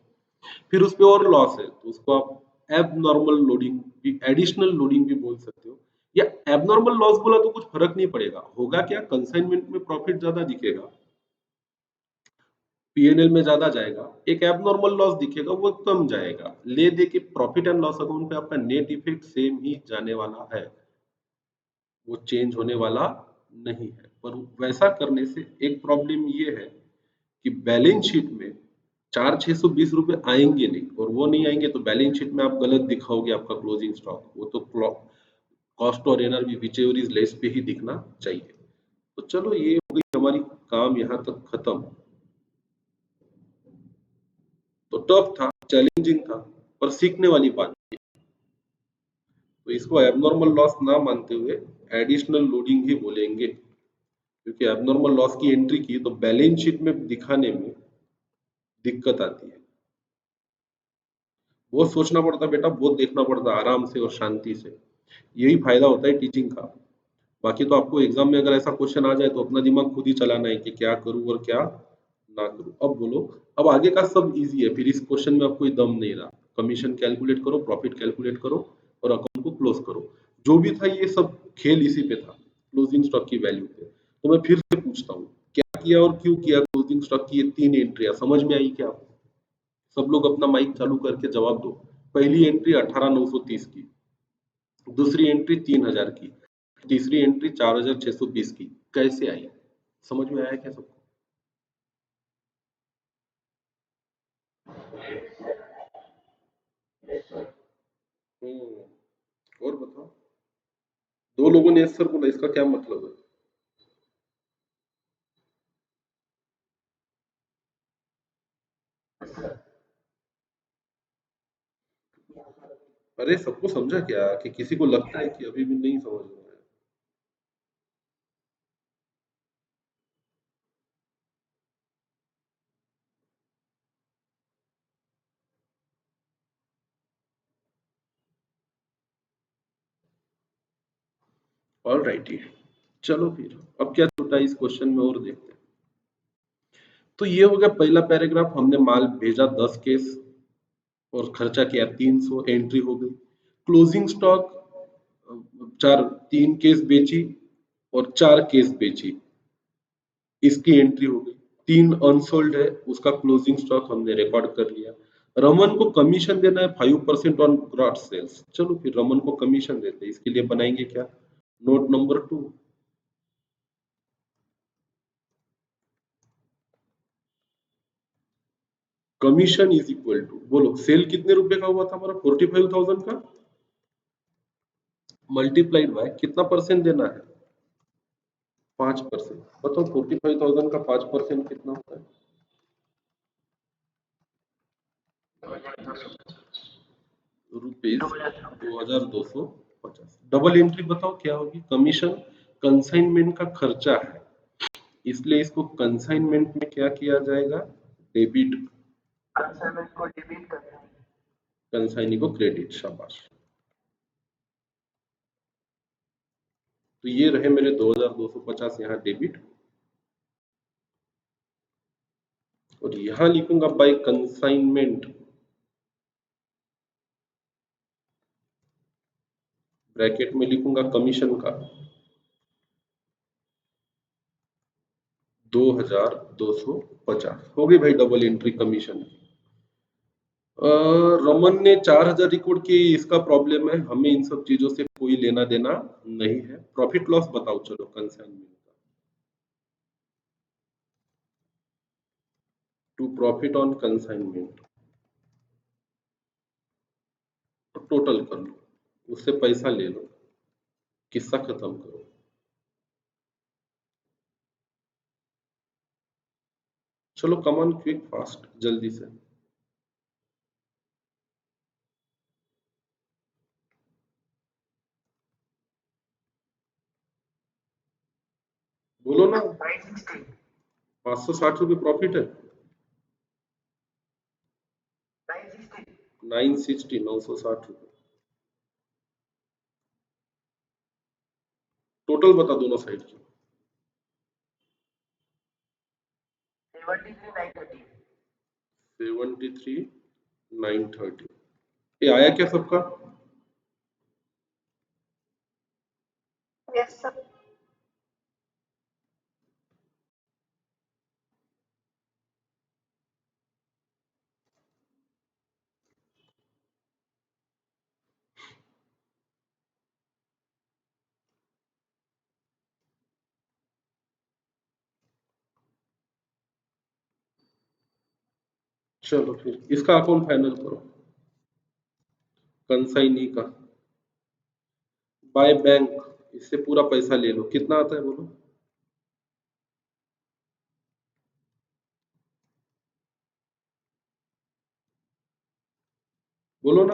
फिर उस पे और लॉस है तो उसको आप एब नॉर्मल लोडिंग भी, एडिशनल लोडिंग भी बोल सकते हो, या एबनॉर्मल लॉस बोला तो कुछ फर्क नहीं पड़ेगा, होगा क्या, कंसाइनमेंट में प्रॉफिट ज्यादा दिखेगा, पीएनएल में ज्यादा जाएगा, एक एबनॉर्मल लॉस दिखेगा वो कम जाएगा, ले दे के प्रॉफिट एंड लॉस अकाउंट पे आपका नेट इफेक्ट सेम ही जाने वाला है, वो चेंज होने वाला नहीं है। पर वैसा करने से एक प्रॉब्लम ये है कि बैलेंस शीट में 4,620 रुपए आएंगे नहीं, और वो नहीं आएंगे तो बैलेंस शीट में आप गलत दिखाओगे आपका क्लोजिंग स्टॉक, वो तो कॉस्ट और NRV which ever is less पे ही दिखना चाहिए। तो चलो ये हो गई हमारी काम यहाँ तक खत्म। तो टफ था, चैलेंजिंग था, पर सीखने वाली बात थी। तो इसको एबनॉर्मल लॉस ना मानते हुए एडिशनल लोडिंग ही बोलेंगे, क्योंकि एबनॉर्मल लॉस की एंट्री की तो बैलेंस शीट में दिखाने में दिक्कत आती है। बहुत सोचना पड़ता बेटा, बहुत देखना पड़ता आराम से और शांति से, यही फायदा होता है टीचिंग का। बाकी तो आपको एग्जाम में अगर ऐसा क्वेश्चन आ जाए तो अपना दिमाग खुद ही चलाना है कि क्या करूं और क्या ना करूं। अब बोलो, अब आगे का सब इजी है, फिर इस क्वेश्चन में अब कोई दम नहीं रहा। कमीशन कैलकुलेट करो, प्रॉफिट कैलकुलेट करो और अकाउंट को क्लोज करो। जो भी था ये सब खेल इसी पे था, क्लोजिंग स्टॉक की वैल्यू पे। तो मैं फिर से पूछता हूँ, क्या किया और क्यों किया क्लोजिंग स्टॉक की ये 3 एंट्रियां समझ में आई क्या आपको? सब लोग अपना माइक चालू करके जवाब दो। पहली एंट्री 18,930 की, दूसरी एंट्री 3,000 की, तीसरी एंट्री 4,620 की, कैसे आई? समझ में आया क्या सबको? और बताओ, दो लोगों ने यस सर बोला, इसका क्या मतलब है? अरे सबको समझा क्या कि किसी को लगता है कि अभी भी नहीं समझ में आया? ऑल राइटी, चलो फिर अब क्या छूटा इस क्वेश्चन में और देखते हैं। तो ये हो गया पहला पैराग्राफ, हमने माल भेजा 10 केस और खर्चा किया 300, एंट्री हो गई। क्लोजिंग स्टॉक चार, 3 केस बेची और 4 केस बेची, इसकी एंट्री हो गई। 3 अनसोल्ड है, उसका क्लोजिंग स्टॉक हमने रिकॉर्ड कर लिया। रमन को कमीशन देना है 5% ऑन ग्रॉस सेल्स, चलो फिर रमन को कमीशन देते हैं, इसके लिए बनाएंगे क्या, note number 2, commission is equal to, बोलो सेल कितने रुपए का हुआ था हमारा, 45,000 का, मल्टीप्लाइड बाय कितना परसेंट देना है, 5%। बताओ 45,000 का 5% कितना होता है? रुपीज 2,250। डबल एंट्री बताओ क्या होगी, कमीशन कंसाइनमेंट का खर्चा है, इसलिए इसको कंसाइनमेंट में क्या किया जाएगा, डेबिट, कंसाइनी को क्रेडिट, शाबाश। तो ये रहे मेरे 2,250 यहाँ डेबिट, और यहाँ लिखूंगा बाय कंसाइनमेंट, ब्रैकेट में लिखूंगा कमीशन का 2,250, हो गई भाई डबल एंट्री कमीशन की। रमन ने 4000 रिकॉर्ड किए, इसका प्रॉब्लम है, हमें इन सब चीजों से कोई लेना देना नहीं है। प्रॉफिट लॉस बताओ चलो कंसाइनमेंट का, to profit on consignment, total कर लो, उससे पैसा ले लो, किस्सा खत्म करो। चलो कम ऑन क्विक फास्ट जल्दी से बोलो ना। 560 रुपये प्रॉफिट है। 960, 960 रुपये टोटल बता दोनों साइड की। 73,930। ये आया क्या सबका? चलो फिर इसका अकाउंट फाइनल करो, कंसाइनी का बाय बैंक, इससे पूरा पैसा ले लो, कितना आता है बोलो। बोलो ना।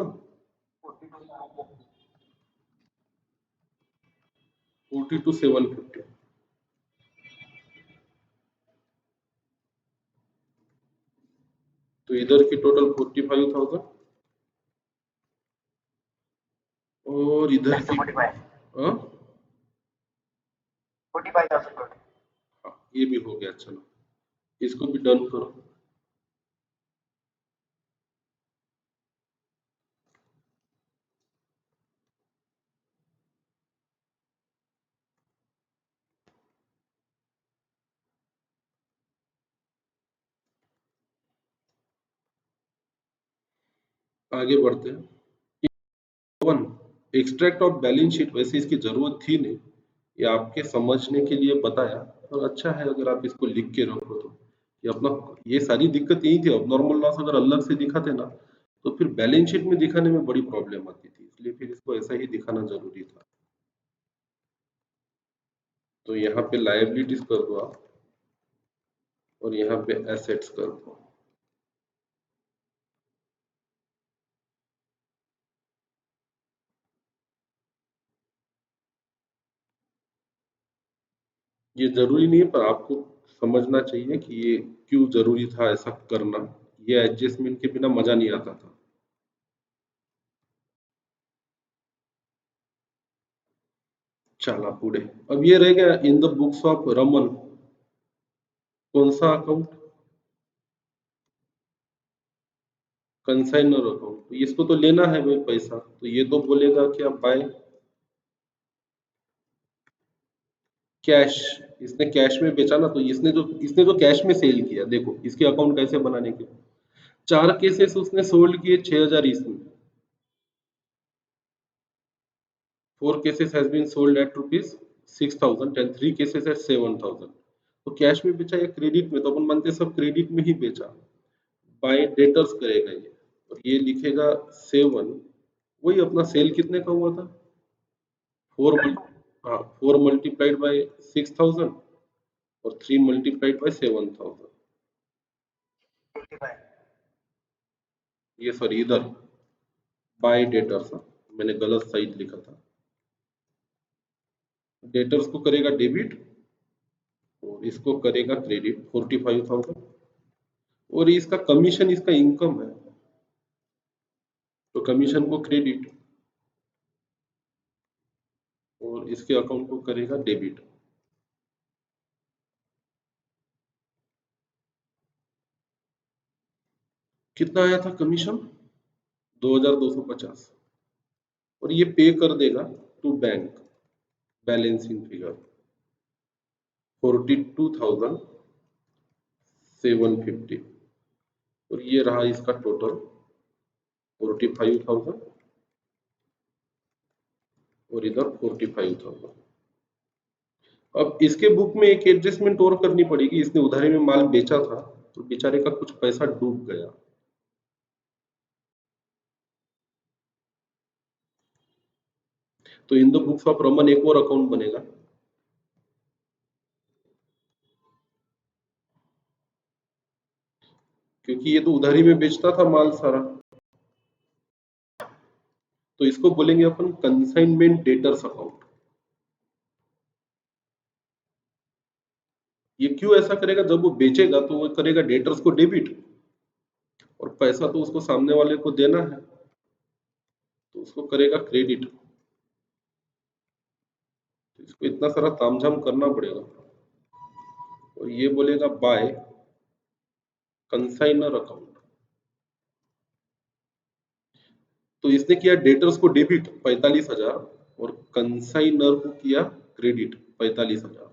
42,750। तो इधर की टोटल 45,000 और इधर की हाँ, हाँ, ये भी हो गया। चलो इसको भी डन करो। आगे बढ़ते हैं। One, extract of balance sheet, वैसे इसकी जरूरत थी नहीं, ये आपके समझने के लिए बताया, और अच्छा है अगर आप इसको लिख के रखो तो। ये अपना, ये सारी दिक्कत यही थी, अब नॉर्मल लॉस अगर अलग से दिखाते ना तो फिर बैलेंस शीट में दिखाने में बड़ी प्रॉब्लम आती थी, इसलिए फिर इसको ऐसा ही दिखाना जरूरी था। तो यहाँ पे लायबिलिटीज कर दो आप, और यहाँ पे एसेट्स कर दो। ये जरूरी नहीं है, पर आपको समझना चाहिए कि ये क्यों जरूरी था ऐसा करना। ये एडजस्टमेंट के बिना मजा नहीं आता था। चला पूरे। अब ये रह गया इन द बुक्स ऑफ रमन, कौन सा अकाउंट? कंसाइनर अकाउंट, तो इसको तो लेना है भाई पैसा, तो ये तो बोलेगा कि आप बाय कैश। इसने कैश में बेचा ना, तो इसने जो कैश में सेल किया, देखो इसके अकाउंट कैसे बनाने के। 4 केसेस उसने सोल्ड किए 6,000 इसमें, 4 cases has been sold at rupees 6,000 and 3 cases at 7,000। तो कैश में बेचा या क्रेडिट में, तो अपन मानते हैं सब क्रेडिट में ही बेचा। बाय डेटर्स करेगा ये, और ये लिखेगा 7, वही अपना सेल कितने का हुआ था, 4 हाँ 4 multiplied by 6,000 और 3 multiplied by 7,000। ये सॉरी इधर बाय डेटर्स, मैंने गलत साइड लिखा था। डेटर्स को करेगा डेबिट और इसको करेगा क्रेडिट 45,000, और इसका कमीशन इसका इनकम है, तो कमीशन को क्रेडिट और इसके अकाउंट को करेगा डेबिट। कितना आया था कमीशन? 2,250, और ये पे कर देगा टू बैंक, बैलेंसिंग फिगर 42,750, और ये रहा इसका टोटल 45,000 और इधर 45,000। अब इसके बुक में एक एडजस्टमेंट और करनी पड़ेगी, इसने उधारी में माल बेचा था तो बेचारे का कुछ पैसा डूब गया। तो in the books of Raman एक और अकाउंट बनेगा, क्योंकि ये तो उधारी में बेचता था माल सारा। तो इसको बोलेंगे अपन कंसाइनमेंट डेटर्स अकाउंट। ये क्यों ऐसा करेगा, जब वो बेचेगा तो वो करेगा डेटर्स को डेबिट, और पैसा तो उसको सामने वाले को देना है तो उसको करेगा क्रेडिट। तो इसको इतना सारा तामझाम करना पड़ेगा, और ये बोलेगा बाय कंसाइनर अकाउंट। तो इसने किया डेटर्स को डेबिट 45,000 और कंसाइनर को किया क्रेडिट 45,000।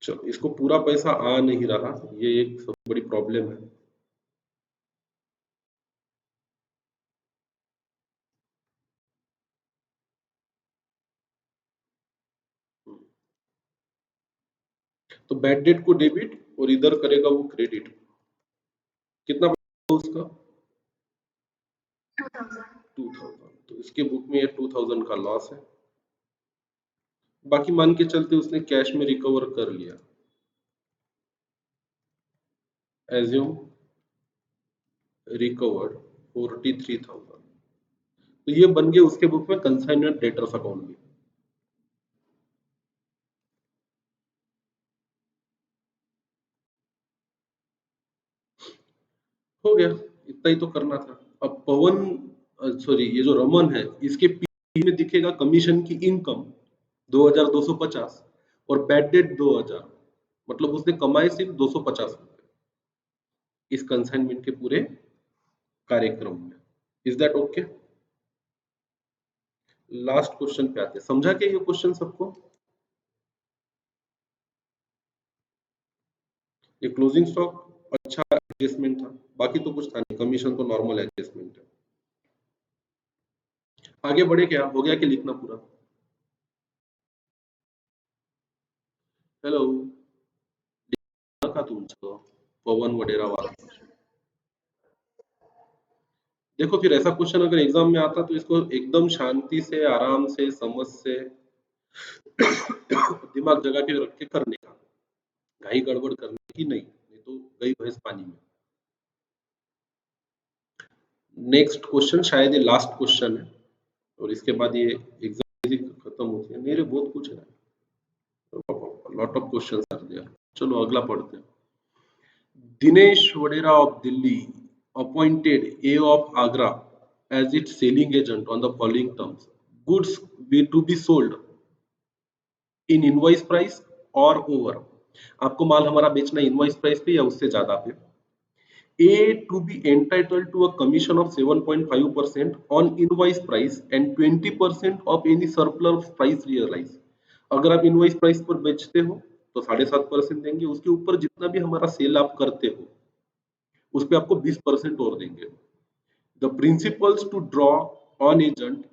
चलो, इसको पूरा पैसा आ नहीं रहा, ये एक सबसे बड़ी प्रॉब्लम है। तो बैड डेट को डेबिट और इधर करेगा वो क्रेडिट। कितना पैसा उसका? 2,000। तो इसके बुक में ये 2,000 का लॉस है। बाकी मान के चलते उसने कैश में रिकवर कर लिया। Assume recovered 43,000। तो ये बन गए उसके बुक में कंसाइनमेंट डेटर्स अकाउंट भी। हो गया, इतना ही तो करना था। अब पवन, सॉरी, ये जो रमन है इसके पी में दिखेगा कमीशन की इनकम 2,250 और बैड डेट 2,000, मतलब उसने कमाए सिर्फ 250 रुपए इस कंसाइनमेंट के पूरे कार्यक्रम में। Is that okay? Last question पे आते हैं, समझा क्या ये क्वेश्चन सबको? ये क्लोजिंग स्टॉक अच्छा एडजस्टमेंट था, बाकी तो कुछ था नहीं, कमीशन तो नॉर्मल एडजस्टमेंट है। आगे बढ़े क्या, हो गया कि लिखना पूरा? हेलो, का तुमचं पवन वडेरा वाला। देखो, फिर ऐसा क्वेश्चन अगर एग्जाम में आता तो इसको एकदम शांति से, आराम से, समझ से दिमाग जगा के रख के करने का, घाई गड़बड़ करने की नहीं, नहीं तो गई भैंस पानी में। नेक्स्ट क्वेश्चन शायद ये लास्ट क्वेश्चन है, और इसके बाद ये एग्जाम खत्म होती है। मेरे बहुत कुछ है, lot of question are there. चलो अगला पढ़ते हैं। Dinesh Vadera of Delhi appointed A of Agra as its selling agent on the following terms: goods be to be sold in invoice price or over। आपको माल हमारा बेचना इनवॉइस प्राइस पे या उससे ज्यादा पे। A to be entitled to a commission of 7.5% on invoice price and 20% of any surplus price realized। अगर आप इनवॉइस प्राइस पर बेचते हो तो 7.5% देंगे, उसके ऊपर जितना भी हमारा सेल आप करते हो उस पे आपको 20% और देंगे। The principals to draw on agent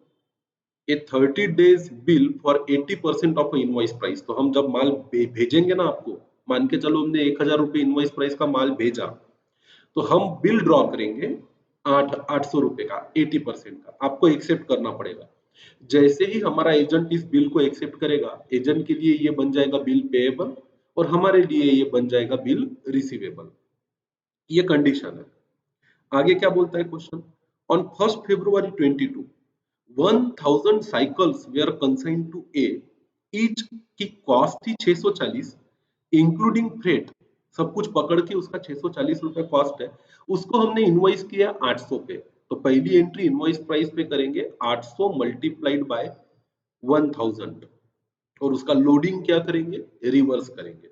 a 30 days bill for 80% of invoice price. तो हम जब माल भेजेंगे ना आपको, मान के चलो हमने 1,000 रुपए इनवॉइस प्राइस का माल भेजा, तो हम बिल ड्रॉ करेंगे 800 रुपए का, 80% का आपको एक्सेप्ट करना पड़ेगा। जैसे ही हमारा एजेंट इस बिल को एक्सेप्ट करेगा, एजेंट के लिए ये बन जाएगा बिल पेएबल और हमारे लिए ये बन जाएगा बिल रिसीवेबल। ये कंडीशन है। आगे क्या बोलता है question? On 1 February 2022 1,000 cycles were consigned to A, each की कॉस्ट थी 640 इंक्लूडिंग फ्रेट। सब कुछ पकड़ के उसका 640 रुपए कॉस्ट है, उसको हमने इनवॉइस किया 800 पे। तो पहली एंट्री इनवॉइस प्राइस पे करेंगे 800 मल्टीप्लाइड बाय 1,000, और उसका लोडिंग क्या करेंगे, रिवर्स करेंगे।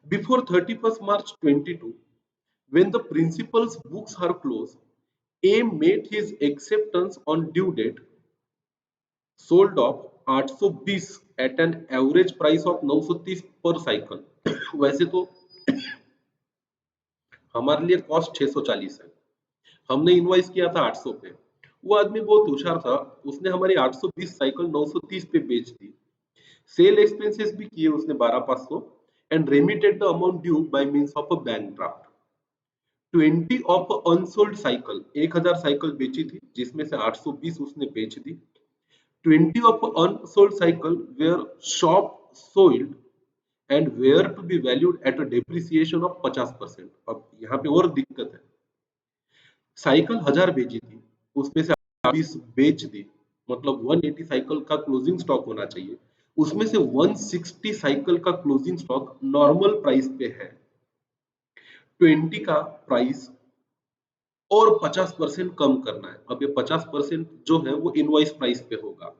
Before 31st March 2022, when the principal's books are closed, A made his acceptance on due date, sold off 820 at an average price of 930 per cycle. वैसे तो हमारे लिए कॉस्ट 640 है, हमने इनवाइस किया था 800 पे। वो आदमी बहुत होशियार था, उसने हमारी 820 साइकिल 930 पे बेच दी। सेल एक्सपेंसेस भी किए उसने 12,500 and remitted the amount due by means of a bank draft. 20 of unsold cycle, 1000 cycle बेची थी जिसमें से 820 उसने बेच दी। 20 of unsold cycle were shop sold and were to be valued at a depreciation of 50%। अब यहाँ पे और दिक्कत है, साइकिल 1000 बेची थी, उसमें से 20 बेच दी, मतलब 180 साइकिल का क्लोजिंग स्टॉक होना चाहिए, उसमें से 160 साइकिल का क्लोजिंग स्टॉक नॉर्मल प्राइस पे है, 20 का प्राइस और 50% कम करना है। अब ये 50% जो है वो इनवॉइस प्राइस पे होगा।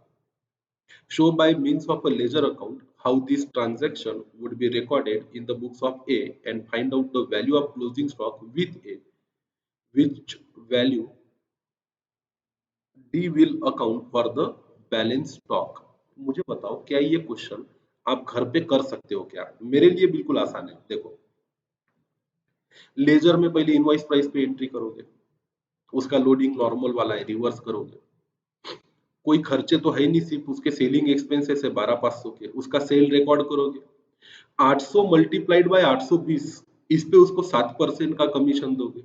Show by means of a ledger account how this transaction would be recorded in the books of A and find out the value of closing stock with A, which value D will account for the balance stock। मुझे बताओ क्या ये क्वेश्चन आप घर पे कर सकते हो क्या? मेरे लिए बिल्कुल आसान है। देखो, लेजर में पहले इनवॉइस प्राइस पे एंट्री करोगे, उसका लोडिंग नॉर्मल वाला है, रिवर्स करोगे, कोई खर्चे तो है नहीं, सिर्फ उसके सेलिंग एक्सपेंसेस है 12,500 के, उसका सेल रिकॉर्ड करोगे, 800 मल्टीप्लाइड बाय 820, इस पे उसको 7% का कमीशन दोगे,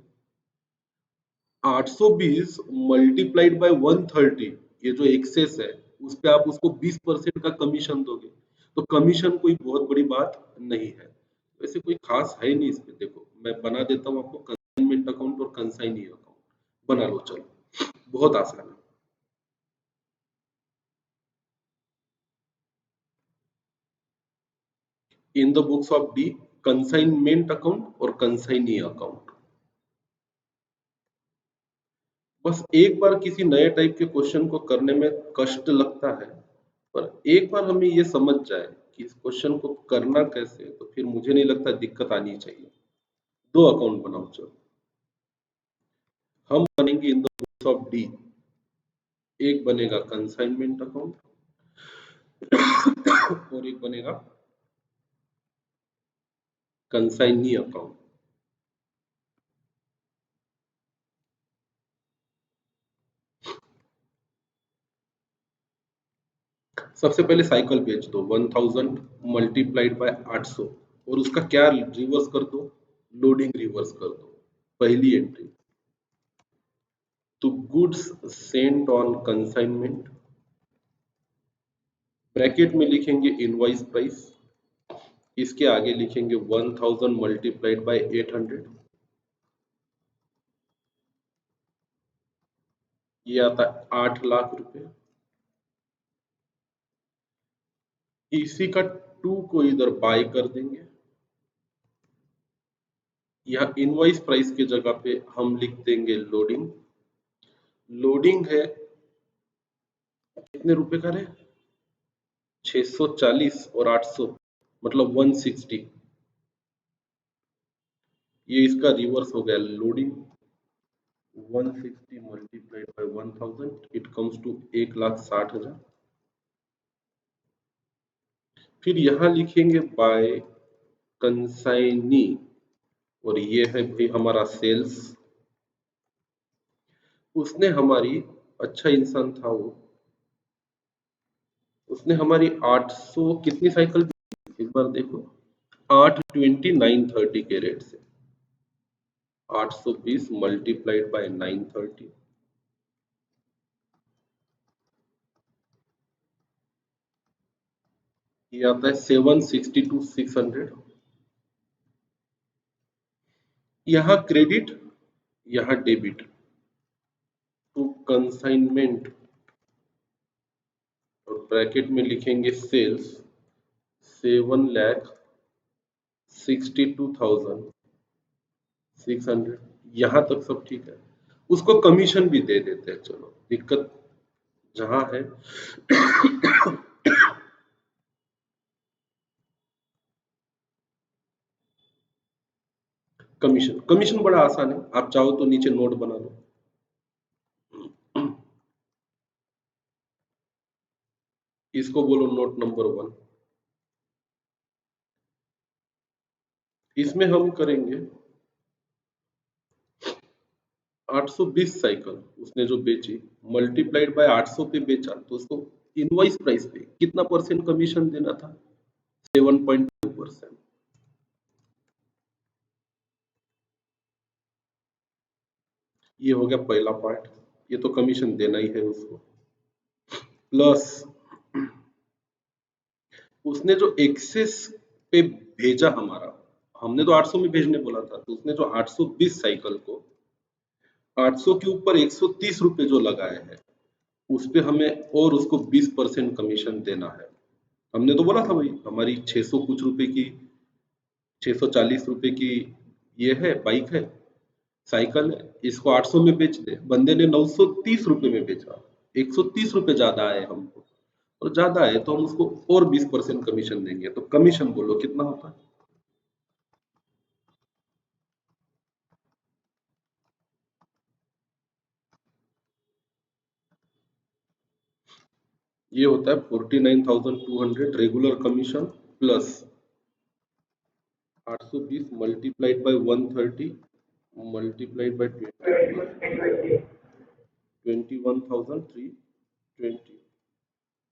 820 मल्टीप्लाइड बाय 130, ये जो एक्सेस है उस पे आप उसको 20% का कमीशन दोगे। तो कमीशन कोई बहुत बड़ी बात नहीं है, वैसे कोई खास है नहीं। इस पे देखो मैं बना देता हूँ आपको, कंसाइनमेंट अकाउंट और कंसाइनी अकाउंट बना लो, चलो बहुत आसान है। इन the books of D, consignment account और कंसाइनी अकाउंट। बस एक बार किसी नए टाइप के क्वेश्चन को करने में कष्ट लगता है, पर एक बार हमें ये समझ जाए कि इस क्वेश्चन को करना कैसे, तो फिर मुझे नहीं लगता दिक्कत आनी चाहिए। दो अकाउंट बनाओ, चलो हम बनेंगे इन द बुक्स ऑफ डी, एक बनेगा कंसाइनमेंट अकाउंट और एक बनेगा कंसाइनी अकाउंट। सबसे पहले साइकिल बेच दो 1000 मल्टीप्लाइड बाय 800 और उसका क्या रिवर्स कर दो, लोडिंग रिवर्स कर दो। पहली एंट्री तो goods sent on consignment, bracket में लिखेंगे इनवॉइस प्राइस, इसके आगे लिखेंगे 1000 मल्टीप्लाइड बाय 800, ये आता है 8 लाख रुपए। इसी का 2 को इधर बाय कर देंगे, यहाँ इनवॉइस प्राइस के जगह पे हम लिख देंगे लोडिंग। लोडिंग है कितने रुपए का है, 640 और 800 मतलब 160, ये इसका रिवर्स हो गया loading. 160 multiplied by 1000 it comes to 1,60,000। फिर यहाँ लिखेंगे बाय कंसाइनी और ये है भाई हमारा सेल्स। उसने हमारी, अच्छा इंसान था वो, उसने हमारी 800 कितनी साइकिल, एक बार देखो, 820 930 के रेट से 820 मल्टीप्लाइड बाय 930, ये आता है 762 600। यहाँ क्रेडिट, यहाँ डेबिट टू कंसाइनमेंट और ब्रैकेट में लिखेंगे सेल्स 7,62,600। यहाँ तक सब ठीक है, उसको कमीशन भी दे देते हैं। चलो दिक्कत जहां है कमीशन, कमीशन बड़ा आसान है, आप चाहो तो नीचे नोट बना लो। इसको बोलो नोट नंबर 1। इसमें हम करेंगे 820 साइकिल उसने जो बेची, मल्टीप्लाइड बाय 800 पे बेचा, तो उसको इनवॉइस प्राइस पे कितना परसेंट कमीशन देना था? 7.2%। ये हो गया पहला पार्ट, ये तो कमीशन देना ही है उसको। प्लस उसने जो एक्सेस पे भेजा हमारा, हमने तो 800 में भेजने बोला था, तो उसने जो 820 साइकिल को 800 के ऊपर 130 रुपए जो लगाए हैं, उस पे हमें और उसको 20% कमीशन देना है। हमने तो बोला था भाई हमारी 600 कुछ रुपए की, 640 रुपए की ये है बाइक है, साइकिल है, इसको 800 में बेच दे। बंदे ने 930 रुपए में बेचा, 130 रुपए ज्यादा आए हमको, और ज्यादा है तो हम उसको और 20% कमीशन देंगे। तो कमीशन बोलो कितना होता है? ये होता है 49,200 regular commission, plus 820 multiplied by 130 multiplied by 20 21,320।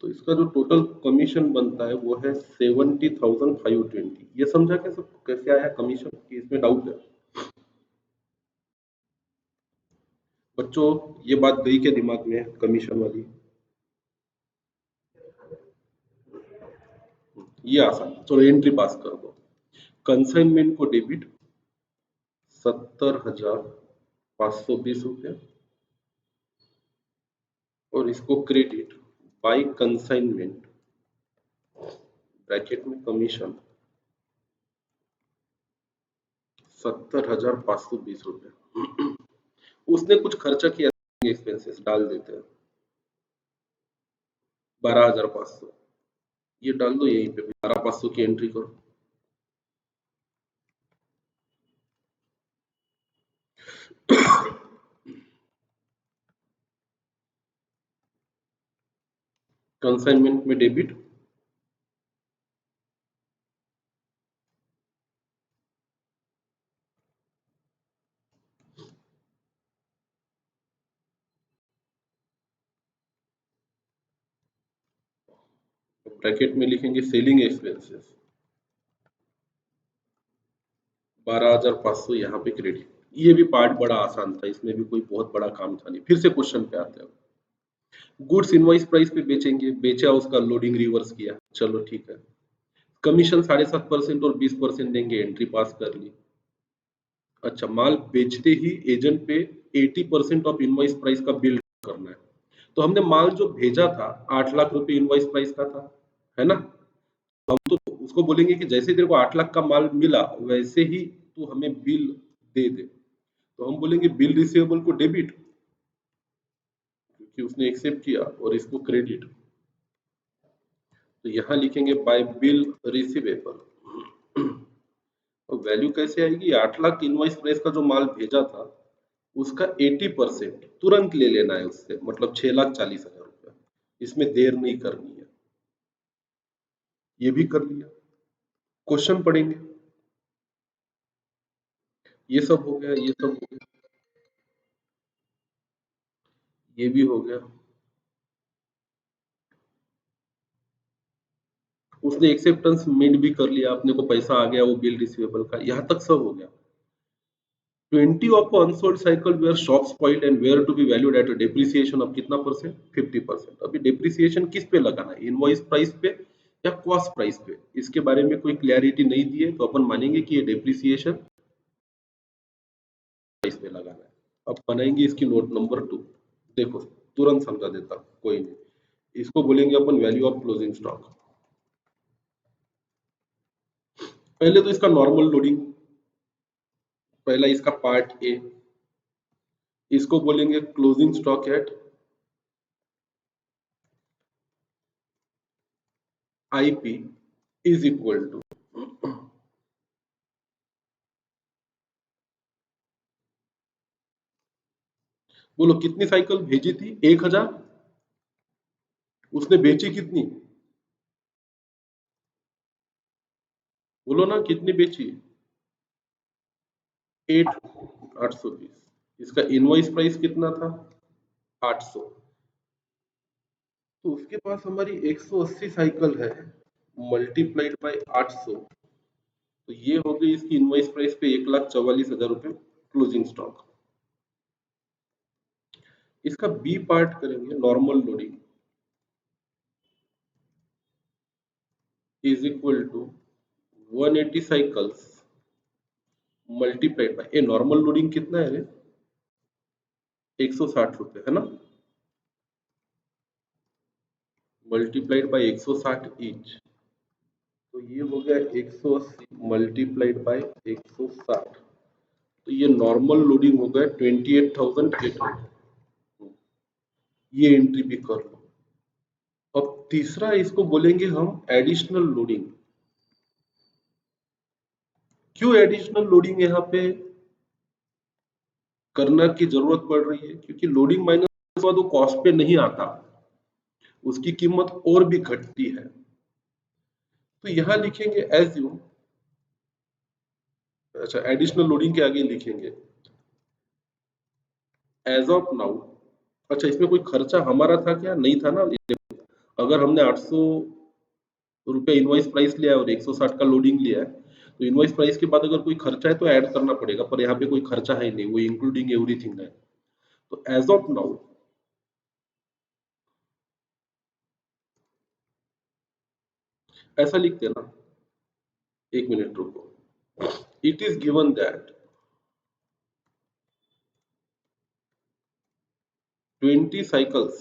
तो इसका जो टोटल कमीशन बनता है वो है 70,520। ये समझा कैसे कैसे आया कमीशन कि इसमें डाउट है? बच्चों ये बात गई के दिमाग में कमीशन वाली? ये आसान, चलो एंट्री पास कर दो। कंसाइनमेंट को डेबिट 70,520 रुपये, और इसको क्रेडिट बाय कंसाइनमेंट ब्रैकेट में कमीशन 70,520 रुपये। उसने कुछ खर्चा किया, एक्सपेंसेस डाल देते हैं 12,500, ये डाल दो यहीं पे, 12,500 की एंट्री करो। कंसाइनमेंट में डेबिट, ब्रैकेट में लिखेंगे सेलिंग एक्सपेंसेस 12,500 यहाँ पे क्रेडिट। ये भी पार्ट बड़ा आसान था, इसमें भी कोई बहुत बड़ा काम था नहीं। फिर से क्वेश्चन पे आते हैं। गुड्स इनवॉइस प्राइस पे बेचेंगे, बेचा, उसका लोडिंग रिवर्स किया, चलो ठीक है। कमीशन 7.5% और 20% देंगे, एंट्री पास कर ली। अच्छा, माल बेचते ही एजेंट पे 80% ऑफ इनवॉइस प्राइस का बिल करना है। तो हमने माल जो भेजा था 8 लाख रुपए इनवॉइस प्राइस का था, है ना? हम तो उसको बोलेंगे कि जैसे तेरे को 8 लाख का माल मिला वैसे ही तू हमें बिल दे दे। तो हम बोलेंगे बिल रिसीवेबल को डेबिट, क्योंकि उसने एक्सेप्ट किया, और इसको क्रेडिट। तो यहाँ लिखेंगे बाय बिल रिसीवेबल। तो वैल्यू कैसे आएगी? 8 लाख इनवॉइस प्राइस का जो माल भेजा था उसका 80% तुरंत ले लेना है उससे, मतलब 6,40,000 रुपया। इसमें देर नहीं करनी है। ये भी कर लिया। क्वेश्चन पढ़ेंगे। ये सब हो गया, ये सब हो गया, ये भी हो गया। उसने एक्सेप्टेंस मेड भी कर लिया, अपने को पैसा आ गया वो बिल रिसीवेबल का, यहाँ तक सब हो गया। 20 of unsold cycle where shop spoiled and where to be valued at a depreciation of कितना परसेंट? 50%। अभी डिप्रिसिएशन किस पे लगाना है, इनवॉइस प्राइस पे या कॉस्ट प्राइस पे? इसके बारे में कोई क्लैरिटी नहीं दी है, तो अपन मानेंगे कि ये डिप्रिसिएशन प्राइस पे लगाना है। अब बनाएंगे इसकी नोट नंबर 2। देखो तुरंत समझा देता, कोई नहीं। इसको बोलेंगे अपन वैल्यू ऑफ क्लोजिंग स्टॉक। पहले तो इसका नॉर्मल लोडिंग, पहला इसका पार्ट ए, इसको बोलेंगे closing stock at IP is equal to, बोलो कितनी साइकिल भेजी थी? 1,000। उसने बेची कितनी? बोलो ना कितनी बेची? 820। इसका इनवॉइस प्राइस कितना था? 800। तो उसके पास हमारी 180 साइकिल है, मल्टीप्लाइड बाय 800, तो ये हो गई इसकी इनवॉइस प्राइस पे 1,44,000 रुपए क्लोजिंग स्टॉक। इसका बी पार्ट करेंगे, normal loading is equal to 180 cycles multiplied by, a normal loading कितना है रे? 160 रुपए है ना, मल्टीप्लाइड बाय 160 ईच, तो ये हो गया 180 मल्टीप्लाइड बाय 160, तो ये नॉर्मल लोडिंग हो गया 28,800। ये एंट्री भी कर लो। अब तीसरा इसको बोलेंगे हम एडिशनल लोडिंग। क्यों एडिशनल लोडिंग यहाँ पे करना की जरूरत पड़ रही है? क्योंकि लोडिंग माइनस हुआ तो कॉस्ट पे नहीं आता, उसकी कीमत और भी घटती है। तो यहां लिखेंगे एज्यूम, अच्छा एडिशनल लोडिंग के आगे लिखेंगे एज ऑफ नाउ। अच्छा इसमें कोई खर्चा हमारा था क्या? नहीं था ना। अगर हमने 800 रुपये इनवॉइस प्राइस लिया है और 160 का लोडिंग लिया है, तो इनवॉइस प्राइस के बाद अगर कोई खर्चा है तो ऐड करना पड़ेगा, पर यहाँ पे कोई खर्चा है नहीं, वो इंक्लूडिंग एवरीथिंग है। तो एज ऑफ नाउ ऐसा लिखते हैं ना, एक मिनट रुको। It is given that 20 cycles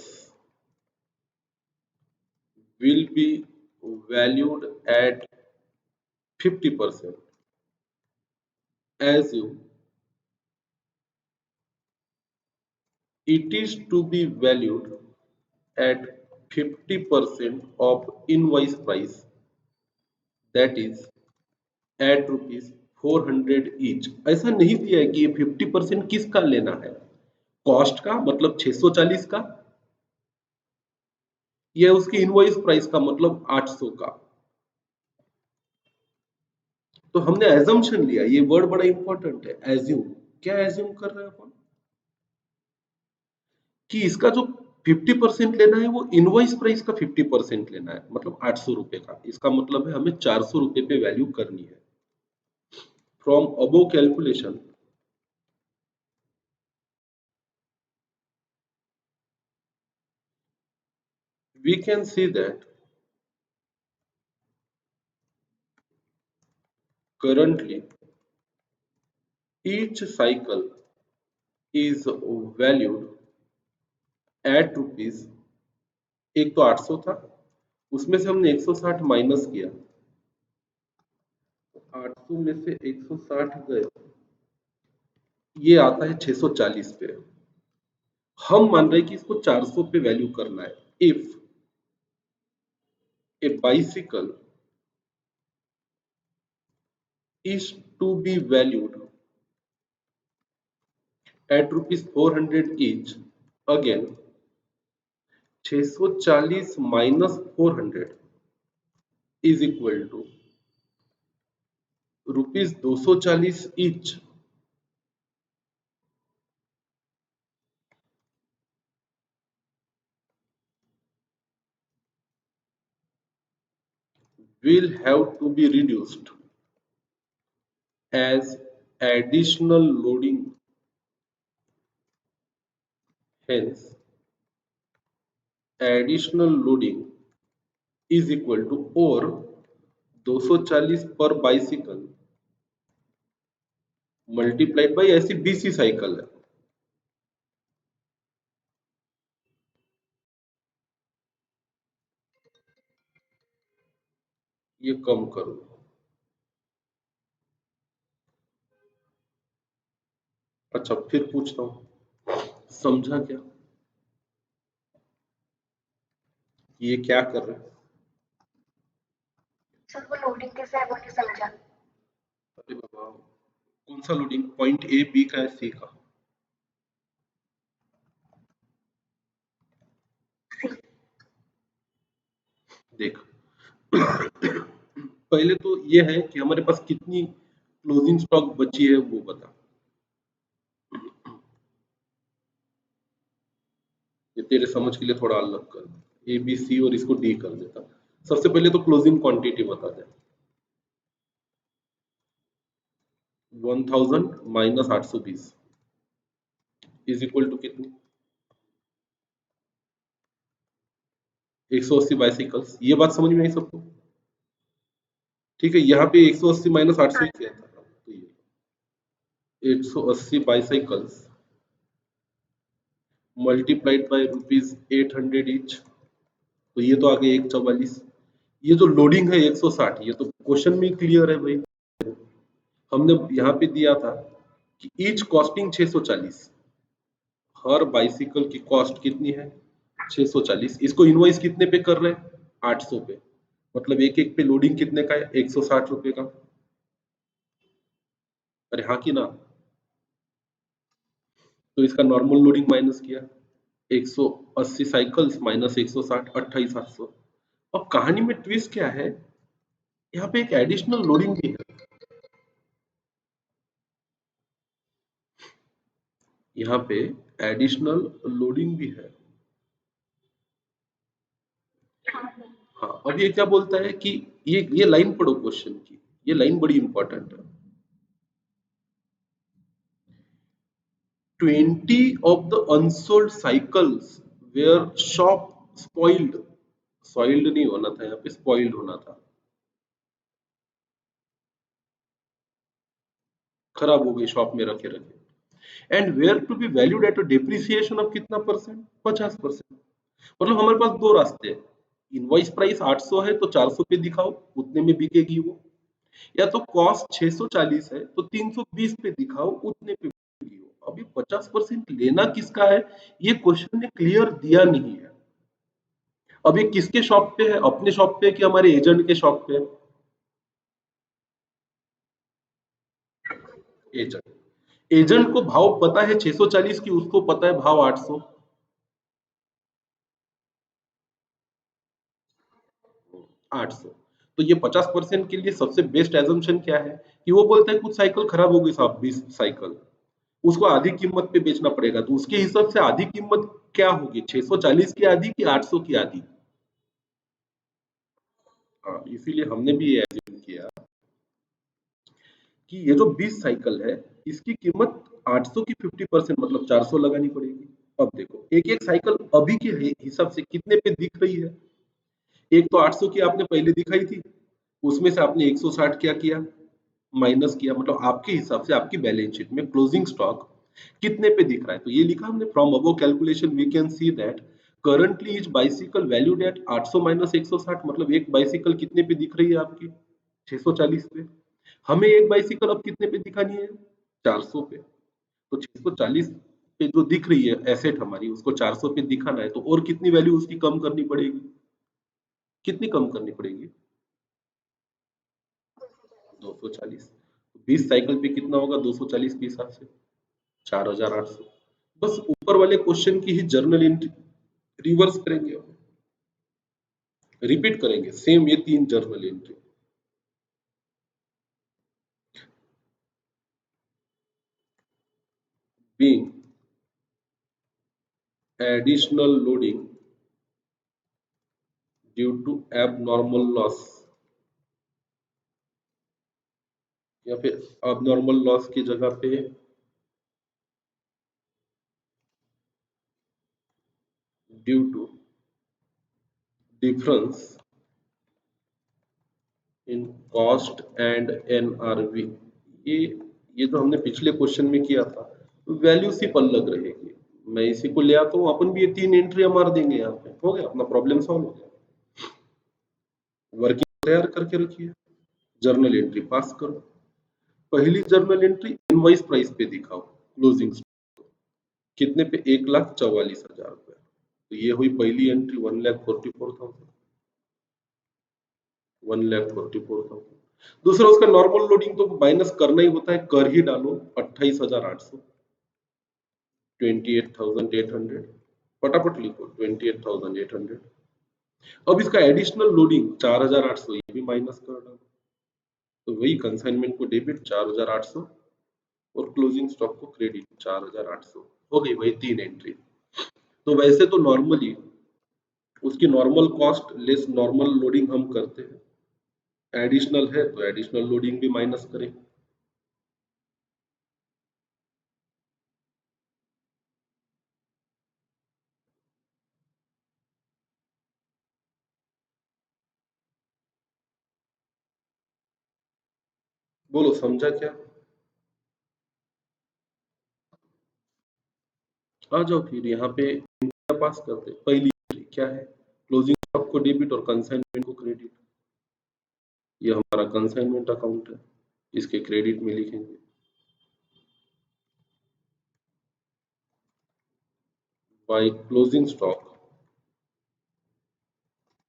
will be valued at 50%, as you it is to be valued at 50% of invoice price, that is at rupees 400 each। ऐसा नहीं दिया है कि ये 50% किसका लेना है, कॉस्ट का मतलब 640 का, या उसकी इनवॉइस प्राइस का मतलब 800 का। तो हमने एजम्पशन लिया, ये वर्ड बड़ा इंपॉर्टेंट है, एज्यूम। क्या एज्यूम कर रहे हैं अपन? कि इसका जो 50% लेना है वो इनवॉइस प्राइस का 50% लेना है, मतलब 800 रुपए का। इसका मतलब है हमें 400 रुपए पे वैल्यू करनी है। From above calculation we can see that currently each cycle is valued at rupees, एक तो 800 था, उसमें से हमने 160 माइनस किया, 800 में से 160 गए, ये आता है 640 पे। हम मान रहे हैं कि इसको 400 पे वैल्यू करना है। If A bicycle is to be valued at rupees 400 each, again 640 minus 400 is equal to rupees 240 each, will have to be reduced as additional loading. Hence additional loading is equal to, और 240 पर बाइसिकल मल्टीप्लाइड बाई ऐसी बीसी साइकिल है, ये कम करो। अच्छा फिर पूछता हूं, समझा क्या ये क्या कर रहे हैं? सर वो लोडिंग कैसे है वो नहीं समझा। अरे बाबा, कौन सा लोडिंग? पॉइंट ए बी का है सी का? देख पहले तो ये है कि हमारे पास कितनी क्लोजिंग स्टॉक बची है वो बता। ये तेरे समझ के लिए थोड़ा अलग कर, ए बी सी और इसको डी कर देता। सबसे पहले तो क्लोजिंग क्वांटिटी बता दे। 1000 माइनस 820 इज इक्वल टू कितनी? 180 बाइसिकल्स। ये बात समझ में आई सबको? ठीक है, यहाँ पे 180 माइनस 800 ही किया था, तो ये 180 बाइसाइकल्स मल्टीप्लाइड बाय ₹800 ईच, तो ये तो आ गया 144। ये जो लोडिंग है 160, ये तो क्वेश्चन में क्लियर है भाई। हमने यहाँ पे दिया था कि ईच कॉस्टिंग 640, हर बाइसिकल की कॉस्ट कितनी है? 640। इसको इनवॉइस कितने पे कर रहे हैं? 800 पे। मतलब एक एक पे लोडिंग कितने का है? 160 रुपए का। अरे हाँ कि ना? तो इसका नॉर्मल लोडिंग माइनस किया, 180 साइकिल्स माइनस 160, 28,700। अब कहानी में ट्विस्ट क्या है, यहाँ पे एक एडिशनल लोडिंग भी है। यहाँ पे एडिशनल लोडिंग भी है। हाँ, अब ये क्या बोलता है कि ये लाइन पढ़ो क्वेश्चन की, ये लाइन बड़ी इंपॉर्टेंट है। 20 of the unsold cycles were shop spoiled, soiled नहीं होना था, यहाँ पे spoiled होना था, खराब हो गई शॉप में रखे रखे। And were to be valued at depreciation of कितना परसेंट? 50%। मतलब हमारे पास दो रास्ते हैं, इनवॉइस प्राइस 800 है तो 400 पे दिखाओ, उतने में बिकेगी वो, या तो कॉस्ट 640 है तो 320 पे दिखाओ, उतने पे बिकेगी वो। अभी 50% लेना किसका है, ये क्वेश्चन ने क्लियर दिया नहीं है। अब ये किसके शॉप पे है, अपने शॉप पे कि हमारे एजेंट के शॉप पे? एजेंट। एजेंट को भाव पता है 640 की, उसको पता है भाव 800। 800। तो ये 50% के लिए सबसे बेस्ट एजम्पशन क्या है कि वो बोलता है कुछ साइकिल खराब हो गई साहब, 20 साइकिल, उसको आधी कीमत पे बेचना पड़ेगा, तो उसके हिसाब से आधी कीमत क्या होगी, 640 की आधी कि 800 की आधी? हाँ, इसीलिए हमने भी ये एज्यूम किया कि ये जो 20 साइकिल है इसकी कीमत 800 की 50% मतलब 400 लगानी पड़ेगी। अब देखो एक एक साइकिल अभी के हिसाब से कितने पे दिख रही है, एक तो 800 की आपने पहले दिखाई थी, उसमें से आपने 160 क्या किया, माइनस किया, मतलब आपके हिसाब से आपकी बैलेंस शीट में क्लोजिंग स्टॉक कितने पे दिख रहा है, तो ये लिखा हमने from above calculation we can see that currently each bicycle valued at 800 minus 160, मतलब एक बाइसिकल कितने पे दिख रही है आपकी? 640 पे। हमें एक बाइसिकल अब कितने पे दिखानी है? 400 पे। तो 640 पे जो दिख रही है एसेट हमारी, उसको 400 पे दिखाना है, तो और कितनी वैल्यू उसकी कम करनी पड़ेगी? कितनी कम करनी पड़ेगी? 240। 20 साइकिल पे कितना होगा 240 के हिसाब से? 4800। बस ऊपर वाले क्वेश्चन की ही जर्नल एंट्री रिवर्स करेंगे, रिपीट करेंगे सेम ये 3 journal entry. being additional loading due to abnormal loss, या फिर abnormal loss की जगह पे due to difference in cost and NRV। ये ये जो हमने पिछले क्वेश्चन में किया था, वैल्यू सिर्फ अलग रहेगी। मैं इसी को ले आता हूँ, अपन भी ये 3 एंट्री मार देंगे, यहाँ पे हो गया अपना प्रॉब्लम सॉल्व हो गया। वर्किंग तैयार करके रखिए, जर्नल एंट्री पास करो। पहली जर्नल एंट्री इनवॉइस प्राइस पे दिखाओ क्लोजिंग कितने पे, 1,44,000 रुपए, तो ये हुई पहली एंट्री 1,44,000, 1,44,000। दूसरा उसका नॉर्मल लोडिंग तो माइनस करना ही होता है, कर ही डालो, 28,800, 28,800, फटाफट लिखो 28,800। अब इसका एडिशनल लोडिंग 4,800, ये भी माइनस कर डालो, तो वही कंसाइनमेंट को डेबिट 4800 और क्लोजिंग स्टॉक को क्रेडिट 4800 हो गई, वही 3 एंट्री। तो वैसे तो नॉर्मली उसकी normal cost less normal loading हम करते हैं, एडिशनल है तो एडिशनल लोडिंग भी माइनस करें। बोलो समझा क्या? आ जाओ फिर यहाँ पे पास करते हैं। पहली entry क्या है? क्लोजिंग स्टॉक को डेबिट और कंसाइनमेंट को क्रेडिट। ये हमारा कंसाइनमेंट अकाउंट है, इसके क्रेडिट में लिखेंगे by closing stock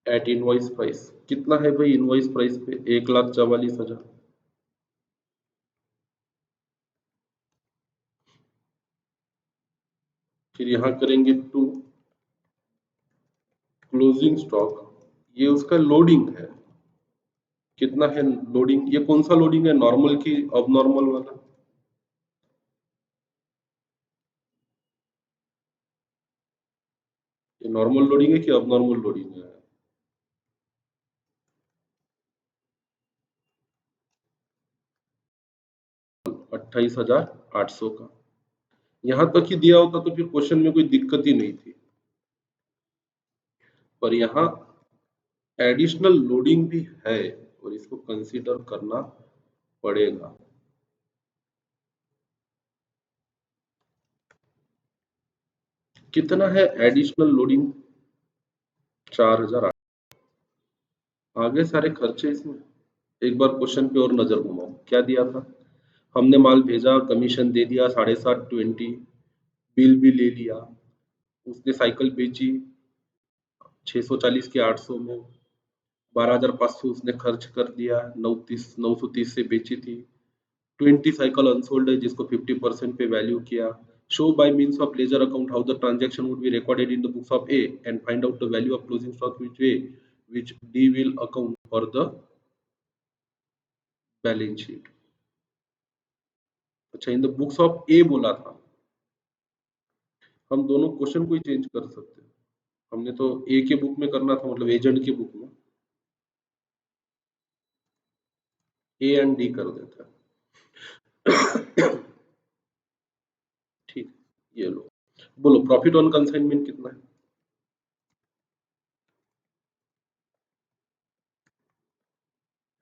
at invoice price. कितना है भाई इनवॉइस प्राइस पे? 1,44,000। फिर यहाँ करेंगे टू क्लोजिंग स्टॉक, ये उसका लोडिंग है। कितना है लोडिंग? ये कौन सा लोडिंग है, नॉर्मल की अब नॉर्मल वाला? ये नॉर्मल लोडिंग है कि अब नॉर्मल लोडिंग है? 28,800 का। यहां तक ही दिया होता तो फिर क्वेश्चन में कोई दिक्कत ही नहीं थी, पर यहाँ एडिशनल लोडिंग भी है और इसको कंसीडर करना पड़ेगा। कितना है एडिशनल लोडिंग? 4,000। आगे सारे खर्चे इसमें। एक बार क्वेश्चन पे और नजर घुमाओ, क्या दिया था? हमने माल भेजा, कमीशन दे दिया 7.5 20, बिल भी ले लिया, उसने साइकिल बेची 640 के 800 में, 12,500 उसने खर्च कर दिया, 930 से बेची थी, 20 साइकिल अनसोल्ड है जिसको 50% पे वैल्यू किया। Show by means of ledger account how the transaction would be recorded in the books of A and find out the value of closing stock which D will account for the balance sheet. अच्छा, इन द बुक्स ऑफ ए बोला था, हम दोनों क्वेश्चन को ही चेंज कर सकते हैं। हमने तो ए के बुक में करना था, मतलब एजेंट के बुक में ए एंड डी कर देता है। ठीक, ये लो। बोलो प्रॉफिट ऑन कंसाइनमेंट कितना है?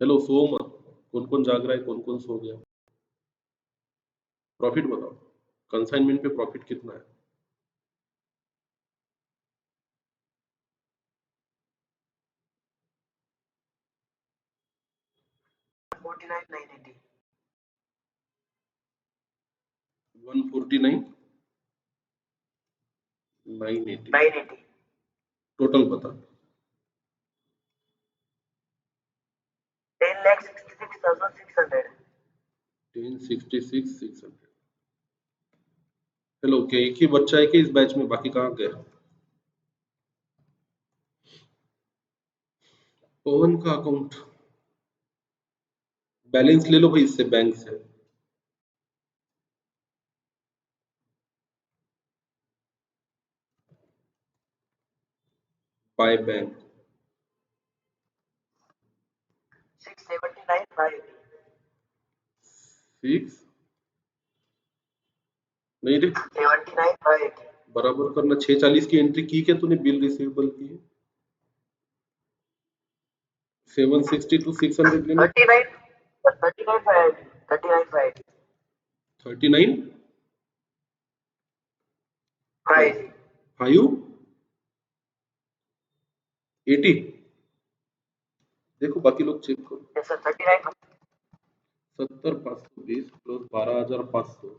हेलो, सो मत, कौन कौन जाग रहा है, कौन कौन सो गया? प्रॉफिट बताओ, कंसाइनमेंट पे प्रॉफिट कितना है? 49,980. 149 980। 980. टोटल बता। 10,66,600. 1066 600। हेलो, क्या एक ही बच्चा है कि इस बैच में बाकी कहाँ गए? पवन का अकाउंट बैलेंस ले लो भाई इससे, बैंक से। By bank 679,580. 6 नहीं रे, 79,580. बराबर करना। 640 की एंट्री की क्या तूने बिल रिसीवेबल की? 762 600 लेना। 39. 39,580. 39,580. 39 580. 5 80। देखो बाकी लोग चेक करो। Yes, sir. 39. 70,520 प्लस 12,500,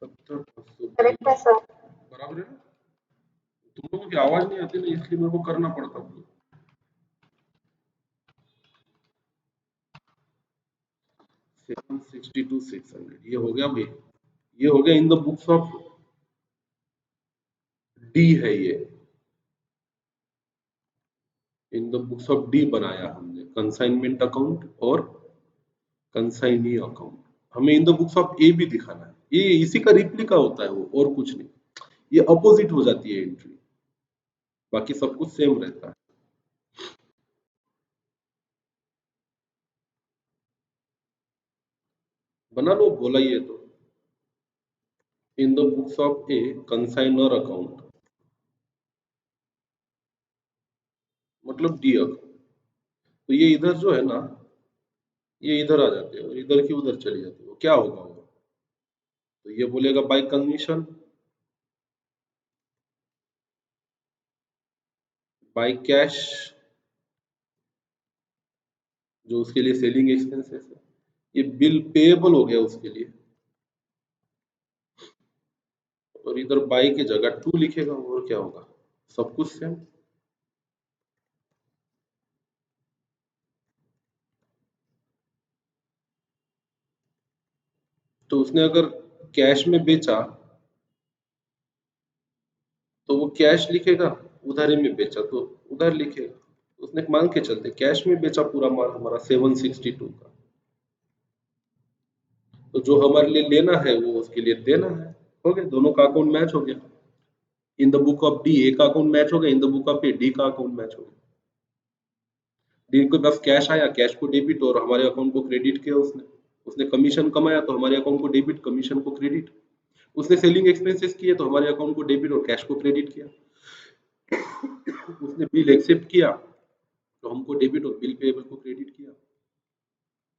70,520 Correct है सर. बराबर है ना? तुम लोगों की आवाज नहीं आती ना, इसलिए मेरे को करना पड़ता है। 762 600 ये हो गया भाई, ये हो गया इन द बुक्स ऑफ डी है ये। इन द बुक्स ऑफ डी बनाया हमने कंसाइनमेंट अकाउंट और कंसाइनी अकाउंट। हमें इन द बुक्स ऑफ ए भी दिखाना है, ये इसी का रिप्लिका होता है वो, और कुछ नहीं। ये अपोजिट हो जाती है एंट्री, बाकी सब कुछ सेम रहता है। बना लो, बोला ही है तो। In the books of a consignor account मतलब डी अकाउंट। तो ये इधर जो है ना, ये इधर आ जाते हैं और इधर की उधर चली जाती है, वो क्या होगा वो? तो ये बोलेगा बाय कमीशन, बाय कैश, जो उसके लिए सेलिंग एक्सपेंसेस है। ये बिल पेएबल हो गया उसके लिए, और इधर बाय की जगह टू लिखेगा, और क्या होगा? सब कुछ सेम। तो उसने अगर कैश में बेचा तो वो कैश लिखेगा, उधारी में बेचा तो उधार लिखेगा। उसने मान के चलते कैश में बेचा पूरा माल हमारा 762 का, तो जो हमारे लिए लेना है वो उसके लिए देना है। हो गया, दोनों का अकाउंट मैच हो गया। In the book of D A का अकाउंट मैच हो गया, in the book of A D का अकाउंट मैच हो गया। डी के पास कैश आया, कैश को डेबिट और हमारे अकाउंट को क्रेडिट किया उसने। उसने कमीशन कमाया तो हमारे अकाउंट को डेबिट, कमीशन को क्रेडिट। उसने सेलिंग एक्सपेंसेस किए तो हमारे अकाउंट को डेबिट और कैश को क्रेडिट किया। उसने बिल एक्सेप्ट किया तो हमको डेबिट और बिल पेएबल को क्रेडिट किया।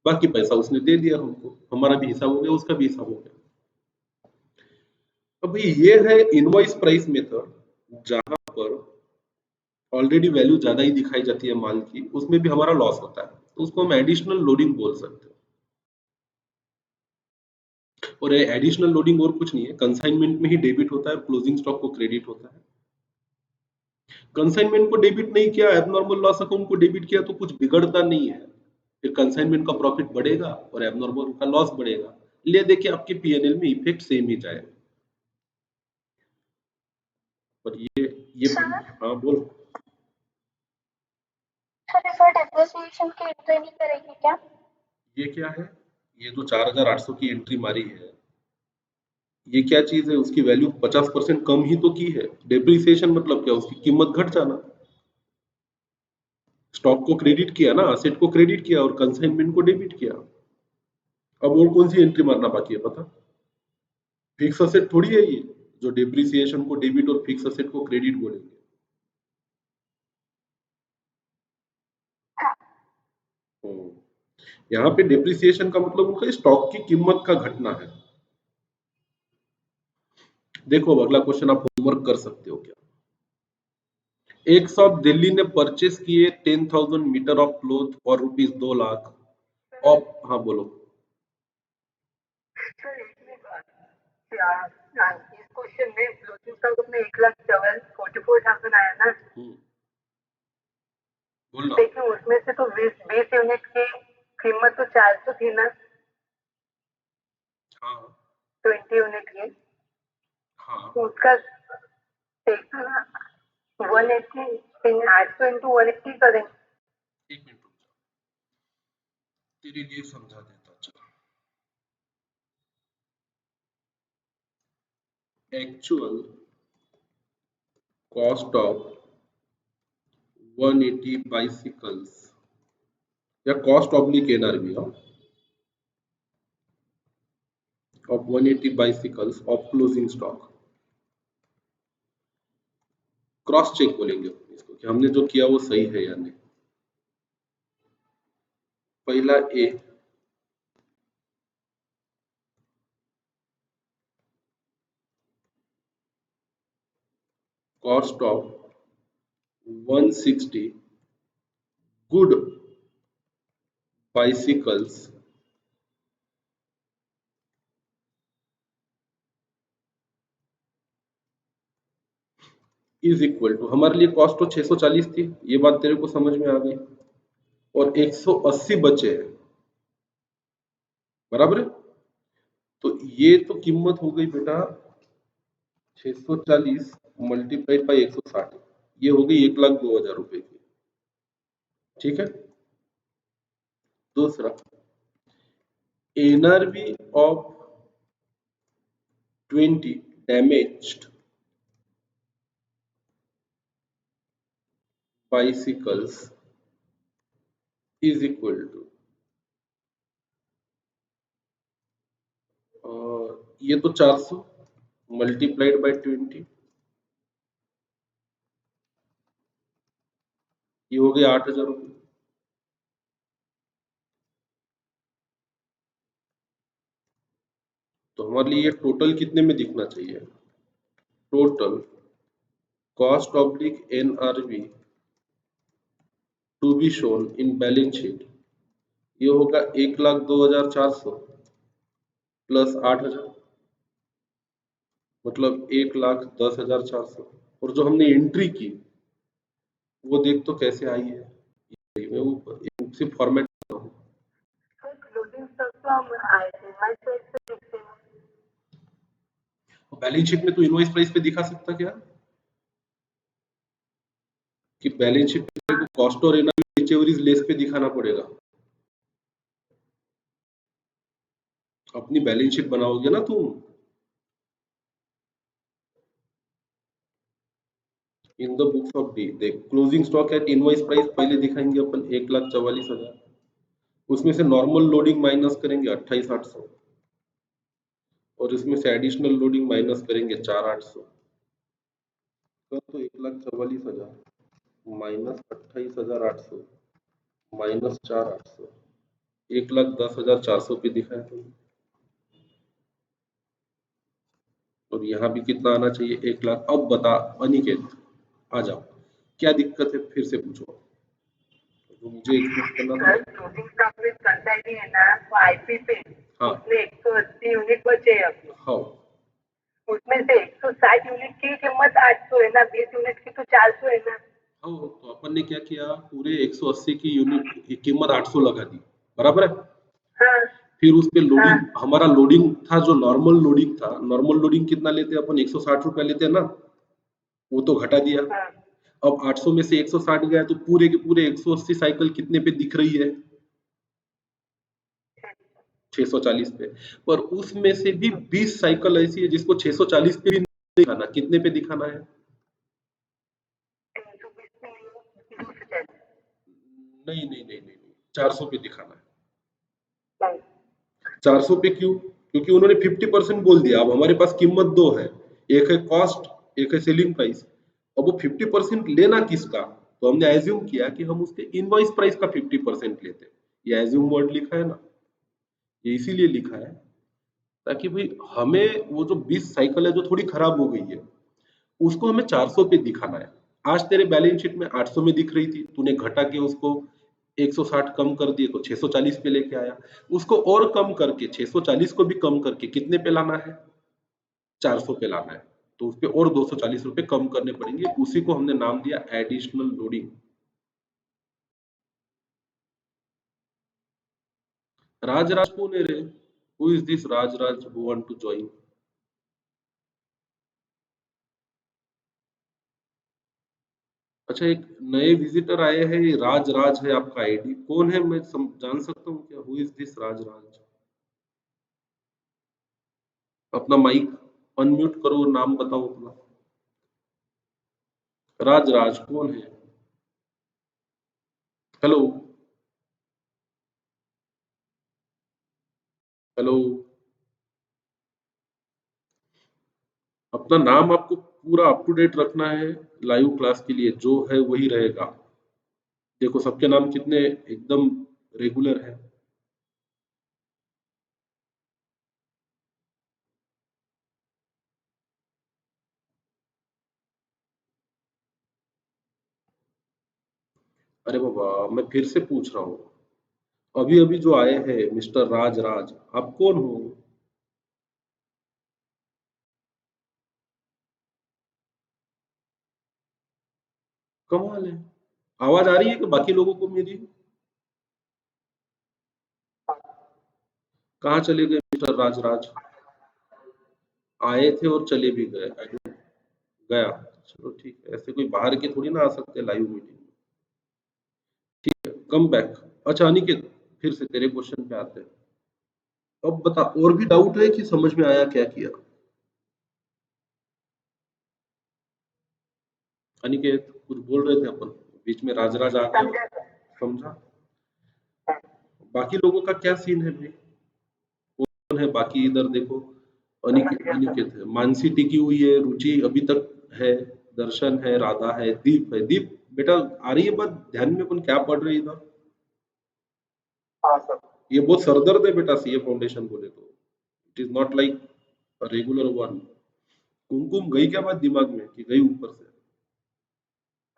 बाकी पैसा उसने दे दिया हमको, हमारा भी हिसाब हो गया, उसका भी हिसाब हो गया। अभी ये है इनवॉइस प्राइस मेथड, जहां पर ऑलरेडी वैल्यू ज्यादा ही दिखाई जाती है माल की, उसमें भी हमारा लॉस होता है, तो उसको हम एडिशनल लोडिंग बोल सकते हैं। और एडिशनल लोडिंग और कुछ नहीं है, कंसाइनमेंट में ही डेबिट होता है और क्लोजिंग स्टॉक को क्रेडिट होता है। कंसाइनमेंट को डेबिट नहीं किया, एबनॉर्मल लॉस अकाउंट को डेबिट किया तो कुछ बिगड़ता नहीं है। फिर कंसाइनमेंट का प्रॉफिट बढ़ेगा और एबनॉर्मल का लॉस बढ़ेगा। ले देखिए आपके पीएनएल में इफेक्ट सेम ही जाएगा। पर ये सर हाँ बोल। सर डिफर्ड एप्रिसिएशन की एंट्री नहीं करेगी क्या? ये क्या है? ये जो 4800 की एंट्री मारी है, ये क्या चीज है? उसकी वैल्यू 50% कम ही तो की है। डेप्रिसिएशन मतलब क्या? उसकी कीमत घट जाना। स्टॉक को क्रेडिट किया ना, असेट को क्रेडिट किया और कंसाइनमेंट को डेबिट किया। अब और कौन सी एंट्री मारना बाकी है पता? फिक्स असेट थोड़ी है ये, जो डेप्रिसिएशन को डेबिट और फिक्स असेट को क्रेडिट बोलेंगे। यहाँ पे डेप्रिसिएशन का मतलब उनका स्टॉक की कीमत का घटना है। देखो अब अगला क्वेश्चन आप होमवर्क कर सकते हो क्या? एक शॉप दिल्ली ने परचेस किए 10,000 मीटर ऑफ क्लोथ और ₹2 लाख। और हाँ बोलो। सर एक मिनट इस क्वेश्चन में क्लोजिंग स्टॉक अपने 1,44,000 आया ना, बोलना। लेकिन उसमें से तो 20 यूनिट की कीमत तो 400 थी ना, हाँ 20 यूनिट की, हाँ, तो उसका 180, 800 इंटू 180 करें। एक मिनट रुक जा, तेरे लिए समझा देता। चलो, एक्चुअल कॉस्ट ऑफ 180 बाइसिकल्स या cost oblique NRV of 180 bicycles of closing stock. Cross check बोलेंगे इसको कि हमने जो किया वो सही है या नहीं। पहला A, cost of 160 good bicycles is equal to, हमारे लिए कॉस्ट तो 640 थी, ये बात तेरे को समझ में आ गई, और 180 बचे हैं, बराबर है। तो ये तो कीमत हो गई बेटा 640 मल्टीप्लाइड बाई 160, ये हो गई 1,02,000 रुपए की। ठीक है। दूसरा, NRV of 20 damaged bicycles is equal to, ये तो 400 मल्टीप्लाइड बाय 20, ये हो गया 8,000 रुपये। तो हमारे लिए ये टोटल कितने में दिखना चाहिए? Total cost oblique NRV to be shown in balance sheet, ये होगा 1,02,400 प्लस 8,000, मतलब 1,10,400। और जो हमने एंट्री की वो देख तो कैसे आई है, मैं ऊपर सिर्फ फॉर्मेट कर रहा हूँ। क्लोजिंग स्टॉक तो हम आए थे, मैं तो एक से देखते हैं। बैलेंस शीट में तो इनवॉइस प्राइस पे दिखा सकता क्या कि बैलेंस शीट पे कॉस्ट और एनआरवी रिकवरीज लेस पे दिखाना पड़ेगा? अपनी बैलेंस शीट बनाओगे ना तुम, in the books of D देख, closing stock at invoice price पहले दिखाएंगे अपन 1,44,000, उसमें से नॉर्मल लोडिंग माइनस करेंगे 28,800 और इसमें से एडिशनल लोडिंग माइनस करेंगे 4,800, तो 1,44,000 माइनस 28,800 माइनस 4,800, 1,10,400 पे दिखाया था। और यहाँ भी कितना आना चाहिए? 1,00,000। अब बता अनिकेत, आ जाओ, क्या दिक्कत है फिर से पूछो, तो मुझे एक्सप्लेन करना था। सर क्लोजिंग स्टॉक में कंसाइनी है ना, वो आईपी पे हाँ उसमें 180 यूनिट बचे हैं अभी। हाँ उसमें से 160 यूनिट की कीमत 800 है ना, 20 यूनिट की तो 400 है ना। हाँ, तो अपन ने क्या किया, पूरे 180 की यूनिट की कीमत 800 लगा दी, बराबर है। हाँ फिर उस पे हाँ लोडिंग, हमारा लोडिंग था जो नॉर्मल लोडिंग था, नॉर्मल लोडिंग कितना लेते हैं अपन? 160 रुपया लेते हैं ना, वो तो घटा दिया। हाँ अब 800 में से 160 गया तो पूरे के पूरे 180 साइकिल कितने पे दिख रही है? 640 पे। पर उसमें से भी 20 साइकिल ऐसी है जिसको 640 पे भी नहीं दिखाना, कितने पे दिखाना है? 320 में 240। नहीं नहीं नहीं नहीं, 400 पे दिखाना है। नहीं 400 पे क्यों? क्योंकि उन्होंने 50% बोल दिया। अब हमारे पास कीमत दो है, एक है कॉस्ट, एक है सेलिंग प्राइस। अब वो 50% लेना किसका? तो हमने एज्यूम किया कि हम उसके इनवॉइस प्राइस का 50% लेते हैं। ये एज्यूम वर्ड लिखा है ना, ये इसीलिए लिखा है ताकि भाई हमें वो जो 20 साइकिल है जो थोड़ी खराब हो गई है उसको हमें 400 पे दिखाना है। आज तेरे बैलेंस शीट में 800 में दिख रही थी, तूने घटा के उसको 160 कम कर दिए तो 640 पे लेके आया। उसको और कम करके 640 को भी कम करके कितने पे लाना है? 400 पे लाना है। तो उस पे और 240 रुपए कम करने पड़ेंगे, उसी को हमने नाम दिया एडिशनल लोडिंग। राज राज कौन है रे? Who is this Raj Raj who want to join? अच्छा, एक नए विजिटर आए हैं, ये राज राज है आपका आईडी, कौन है? मैं जान सकता हूँ क्या? हु इज दिस राज राज? अपना माइक अनम्यूट करो, नाम बताओ अपना। राज राज कौन है? हेलो हेलो, अपना नाम आपको पूरा अप टू डेट रखना है, लाइव क्लास के लिए जो है वही रहेगा। देखो सबके नाम कितने एकदम रेगुलर है। अरे बाबा, मैं फिर से पूछ रहा हूँ, अभी अभी जो आए हैं मिस्टर राज राज, आप कौन हो? कमाल है, आवाज आ रही है कि बाकी लोगों को मेरी? कहाँ चले गए मिस्टर राज राज? आए थे और चले भी गए, गया। चलो ठीक है, ऐसे कोई बाहर के थोड़ी ना आ सकते लाइव मीटिंग में। Come back. अच्छा अनिकेत, फिर से तेरे क्वेश्चन पे आते हैं। अब बता, और भी डाउट है कि समझ में आया क्या किया? अनिकेत कुछ बोल रहे थे अपन, बीच में राजराज आ गया। समझा सर। समझा? बाकी लोगों का क्या सीन है भाई? कौन है बाकी? इधर देखो, अनिकेत अनिकेत है, मानसी टिकी हुई है, रुचि अभी तक है, दर्शन है, राधा है, दीप है। दीप बेटा आ रही है बात ध्यान में, अपन क्या पढ़ रहे हैं इधर? हाँ सर। ये बहुत सरदर्द है बेटा, सीए फाउंडेशन बोले तो। It is not like regular one. Kumkum गई क्या बात दिमाग में कि गई ऊपर से?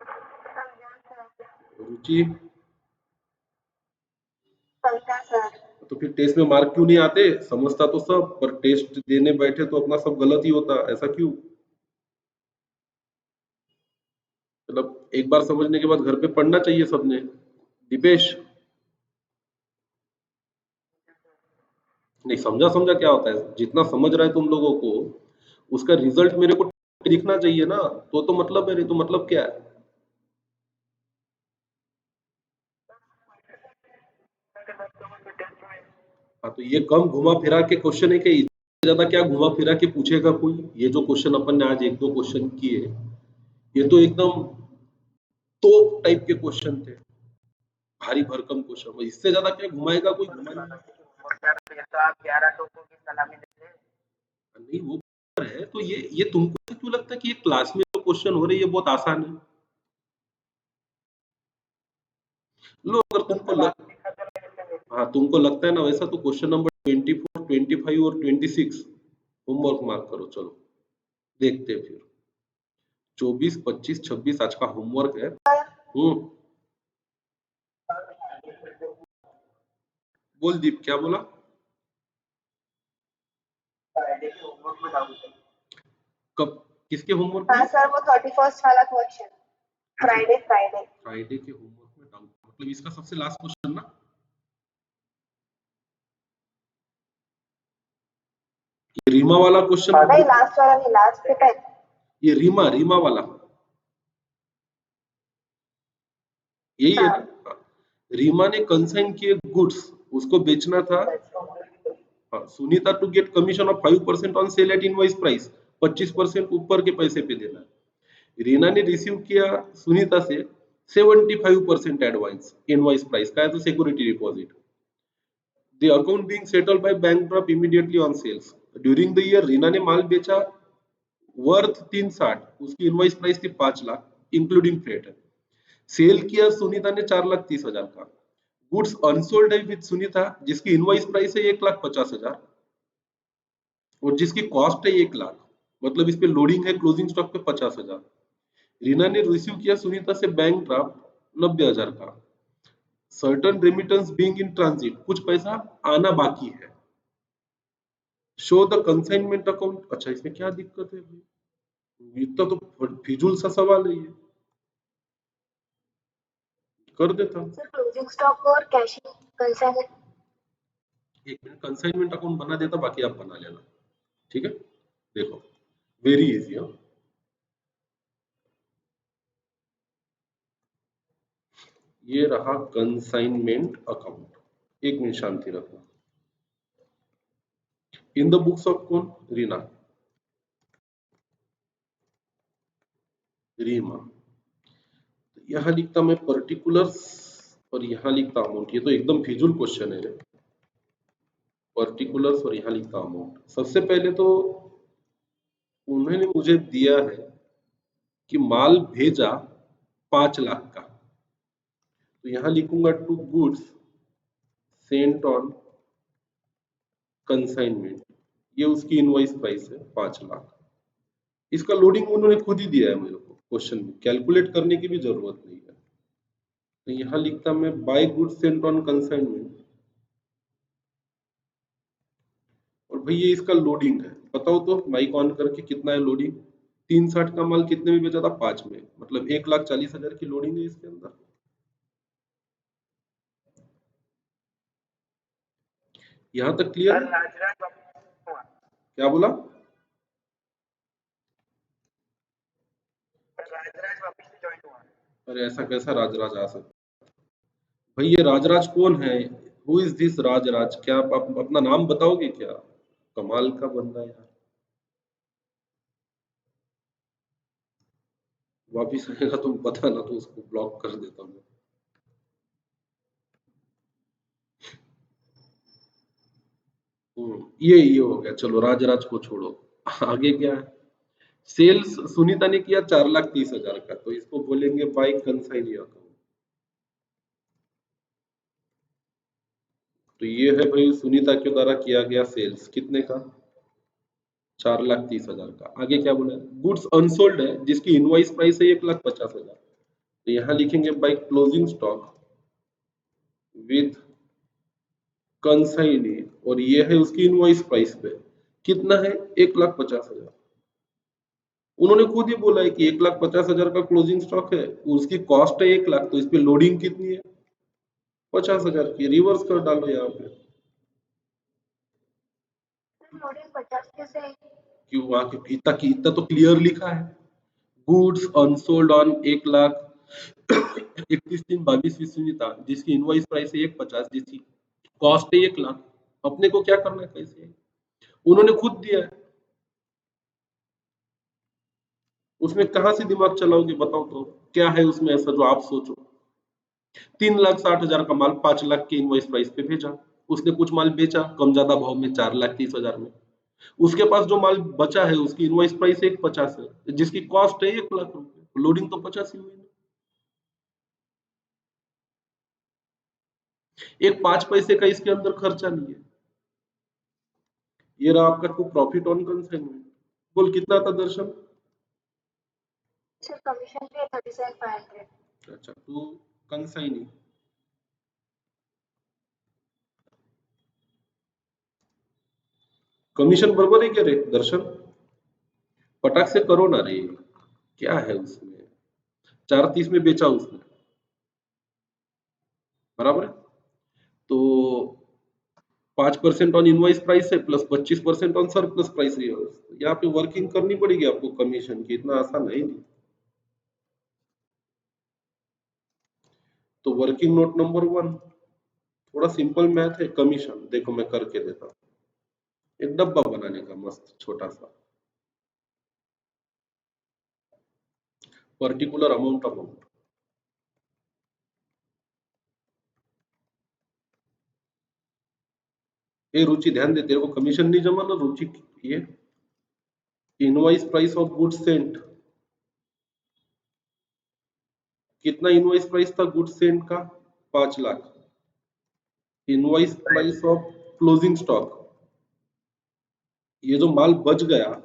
समझा सर। रुचि, समझा सर। तो फिर टेस्ट में मार्क क्यों नहीं आते? समझता तो सब, पर टेस्ट देने बैठे तो अपना सब गलत ही होता, ऐसा क्यों? मतलब एक बार समझने के बाद घर पे पढ़ना चाहिए सबने। दीपेश, नहीं समझा समझा क्या होता है? जितना समझ रहा है तुम लोगों को, उसका रिजल्ट मेरे को दिखना चाहिए ना। तो मतलब है, नहीं तो मतलब क्या है? हाँ तो ये कम घुमा फिरा के क्वेश्चन है कि इससे ज्यादा क्या घुमा फिरा के पूछेगा कोई? ये जो क्वेश्चन अपन ने आज एक दो क्वेश्चन किए, ये तो एकदम तो टाइप के क्वेश्चन थे, भारी भरकम क्वेश्चन। इससे ज्यादा क्या घुमाएगा कोई? घुमा ये तो आप 11 टोपों की सलामी देते हैं। नहीं, वो बराबर है। तो ये तुमको क्यों लगता है कि ये क्लास में जो क्वेश्चन हो रहे हैं ये बहुत आसान है? लो, अगर हाँ तुमको लगता है ना वैसा, तो क्वेश्चन नंबर 24, 25 और 26 होमवर्क मार्क करो। चलो देखते हैं फिर। 24, 25, 26 आज का होमवर्क है। बोल दीप, क्या बोला? फ्राइडे के होमवर्क में डाउट है। कब? किसके होमवर्क हाँ में? सर, वो 31st वाला क्वेश्चन। Friday Friday. फ्राइडे के होमवर्क में डाउट, मतलब इसका सबसे लास्ट क्वेश्चन ना? ये रीमा वाला क्वेश्चन, नहीं, लास्ट वाला नहीं, लास्ट पे है। ये रीमा रीमा वाला यही है हाँ। ना? हाँ। रीमा ने कंसाइन किए गुड्स, उसको बेचना था। हाँ, Sunita to get commission of 5% on sale at invoice price, 25% ऊपर के पैसे पे देना है। रीना ने रिसीव किया सुनीता से 75% एडवांस, इनवॉइस प्राइस का है तो security deposit. The account being settled by bank drop immediately on sales. During the year Reena ने माल बेचा वर्थ 360, उसकी इनवॉइस प्राइस थी 5 लाख इंक्लूडिंग फ्रेट है। सेल किया सुनीता ने 4,30,000 का। गुड्स अनसोल्ड है विद सुनीता, जिसकी इनवॉइस प्राइस है 1,50,000 और जिसकी कॉस्ट है 1 लाख, मतलब इस पे लोडिंग है क्लोजिंग स्टॉक पे 50,000। रीना ने रिसीव किया सुनीता से बैंक ड्राफ्ट 90,000 का। Certain remittance being in transit, कुछ पैसा आना बाकी है। Show the consignment account. अच्छा इसमें क्या दिक्कत है भाई? इतना तो फिजूल सा सवाल है ये, कर देता। सर क्लोजिंग स्टॉक और कैश कंसाइनमेंट। एक मिनट, कंसाइनमेंट अकाउंट बना देता, बाकी आप बना लेना। ठीक है, देखो वेरी इजी है। ये रहा कंसाइनमेंट अकाउंट। एक मिनट शांति रखना। इन द बुक्स ऑफ कौन? रीना, रीमा। यहाँ लिखता मैं पर्टिकुलर्स और यहाँ लिखता अमाउंट। ये तो एकदम फिजूल क्वेश्चन है रे। पर्टिकुलर्स और यहाँ लिखता अमाउंट। सबसे पहले तो उन्होंने मुझे दिया है कि माल भेजा 5 लाख का, तो यहाँ लिखूंगा to goods sent on consignment. ये उसकी इनवॉइस प्राइस है 5 लाख। इसका लोडिंग उन्होंने खुद ही दिया है मेरे को क्वेश्चन में, कैलकुलेट करने की भी जरूरत नहीं है। तो यहाँ लिखता मैं by goods sent on consignment, और भाई ये इसका लोडिंग है। बताओ तो माइक ऑन करके कितना है लोडिंग? 360 का माल कितने में बेचा था? 5 में, मतलब 1,40,000 की लोडिंग है इसके अंदर। यहाँ तक क्लियर है? क्या बोला? राजराज वापस से ज्वाइन हुआ। अरे ऐसा कैसा राजराज आ सकता? भाई ये राजराज कौन है? Who is this Rajaraja? क्या आप अपना नाम बताओगे क्या? कमाल का बंदा है यार। वापिस आएगा तो पता ना, तो उसको ब्लॉक कर देता हूँ। ये हो गया, चलो राजराज को छोड़ो। आगे क्या है? सेल्स सुनीता ने किया 4,30,000 का, तो इसको बोलेंगे बाय कंसाइनी अकाउंट। तो ये है भाई सुनीता के द्वारा किया गया सेल्स, कितने का? 4,30,000 का। आगे क्या बोला? गुड्स अनसोल्ड है जिसकी इनवॉइस प्राइस है 1,50,000, तो यहाँ लिखेंगे by closing stock with consignee, और ये है उसकी इनवॉइस प्राइस पे कितना है? 1,50,000। उन्होंने खुद ही बोला है कि 1,50,000 का क्लोजिंग स्टॉक है, उसकी कॉस्ट है 1,00,000, तो इस पे लोडिंग कितनी है? 50,000 की। रिवर्स कर डालो यहाँ पे। लोडिंग 50 कैसे आएगी? क्यों? वहां की इतना तो क्लियर लिखा है, गुड्स अनसोल्ड ऑन 1,00,000 31/3/22 सुनीता, जिसकी इनवॉइस प्राइस है 1,50,000, जिसकी कॉस्ट है 1,00,000। अपने को क्या करना है? कैसे? उन्होंने खुद दिया है, उसमें कहां से दिमाग चलाओगे बताओ? तो क्या है उसमें ऐसा जो आप सोचो? 3,60,000 का माल 5,00,000 की इनवॉइस प्राइस पे भेजा, उसने कुछ माल बेचा कम ज्यादा भाव में 4,30,000 में, उसके पास जो माल बचा है उसकी इनवॉइस प्राइस 1,50,000 है, जिसकी कॉस्ट है 1,00,000 रुपए, लोडिंग तो 50 ही हुई ना। एक 5 पैसे का इसके अंदर खर्चा नहीं है। ये रहा आपका टू प्रॉफिट ऑन कंसाइनमेंट। बोल कितना था दर्शन? सर कमीशन भी है 37,500। अच्छा, टू कंसाइनी। कमीशन बरोबर है क्या रे दर्शन? पटाख से करो ना रे, क्या है उसमें? 4,30 में बेचा उसने, बराबर है? तो 5% ऑन इनवॉइस प्राइस है plus 25% on surplus price reverse. यहाँ पे वर्किंग करनी पड़ेगी आपको कमीशन की, इतना आसान है नहीं। तो वर्किंग नोट नंबर 1, थोड़ा सिंपल मैथ है। कमीशन देखो मैं करके देता हूँ, एक डब्बा बनाने का मस्त छोटा सा, पर्टिकुलर अमाउंट। ये रुचि ध्यान दे, तेरे को कमीशन नहीं जमा ना रुचि? ये invoice price of goods Saint, कितना इनवॉइस प्राइस था गुड्स सेंट का? 5,00,000। Invoice price of closing stock, ये जो माल बच गया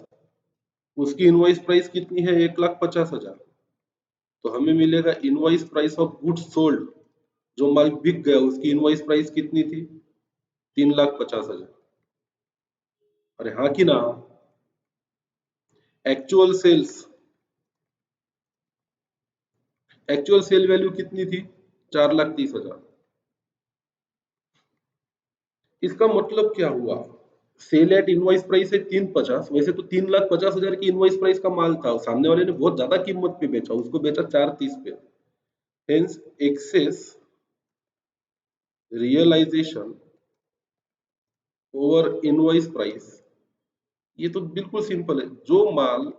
उसकी इनवॉइस प्राइस कितनी है? 1,50,000। तो हमें मिलेगा invoice price of goods sold, जो माल बिक गया उसकी इनवॉइस प्राइस कितनी थी? 3,50,000। अरे हाँ कि ना? Actual sales, actual sale value कितनी थी? 4,30,000। इसका मतलब क्या हुआ? सेल एट इनवॉइस प्राइस है 350, वैसे तो 3,50,000 की इनवॉइस प्राइस का माल था, सामने वाले ने बहुत ज्यादा कीमत पे बेचा, उसको बेचा 4,30 पे। Hence excess realisation over invoice price. ये तो बिल्कुल सिंपल है। जो माल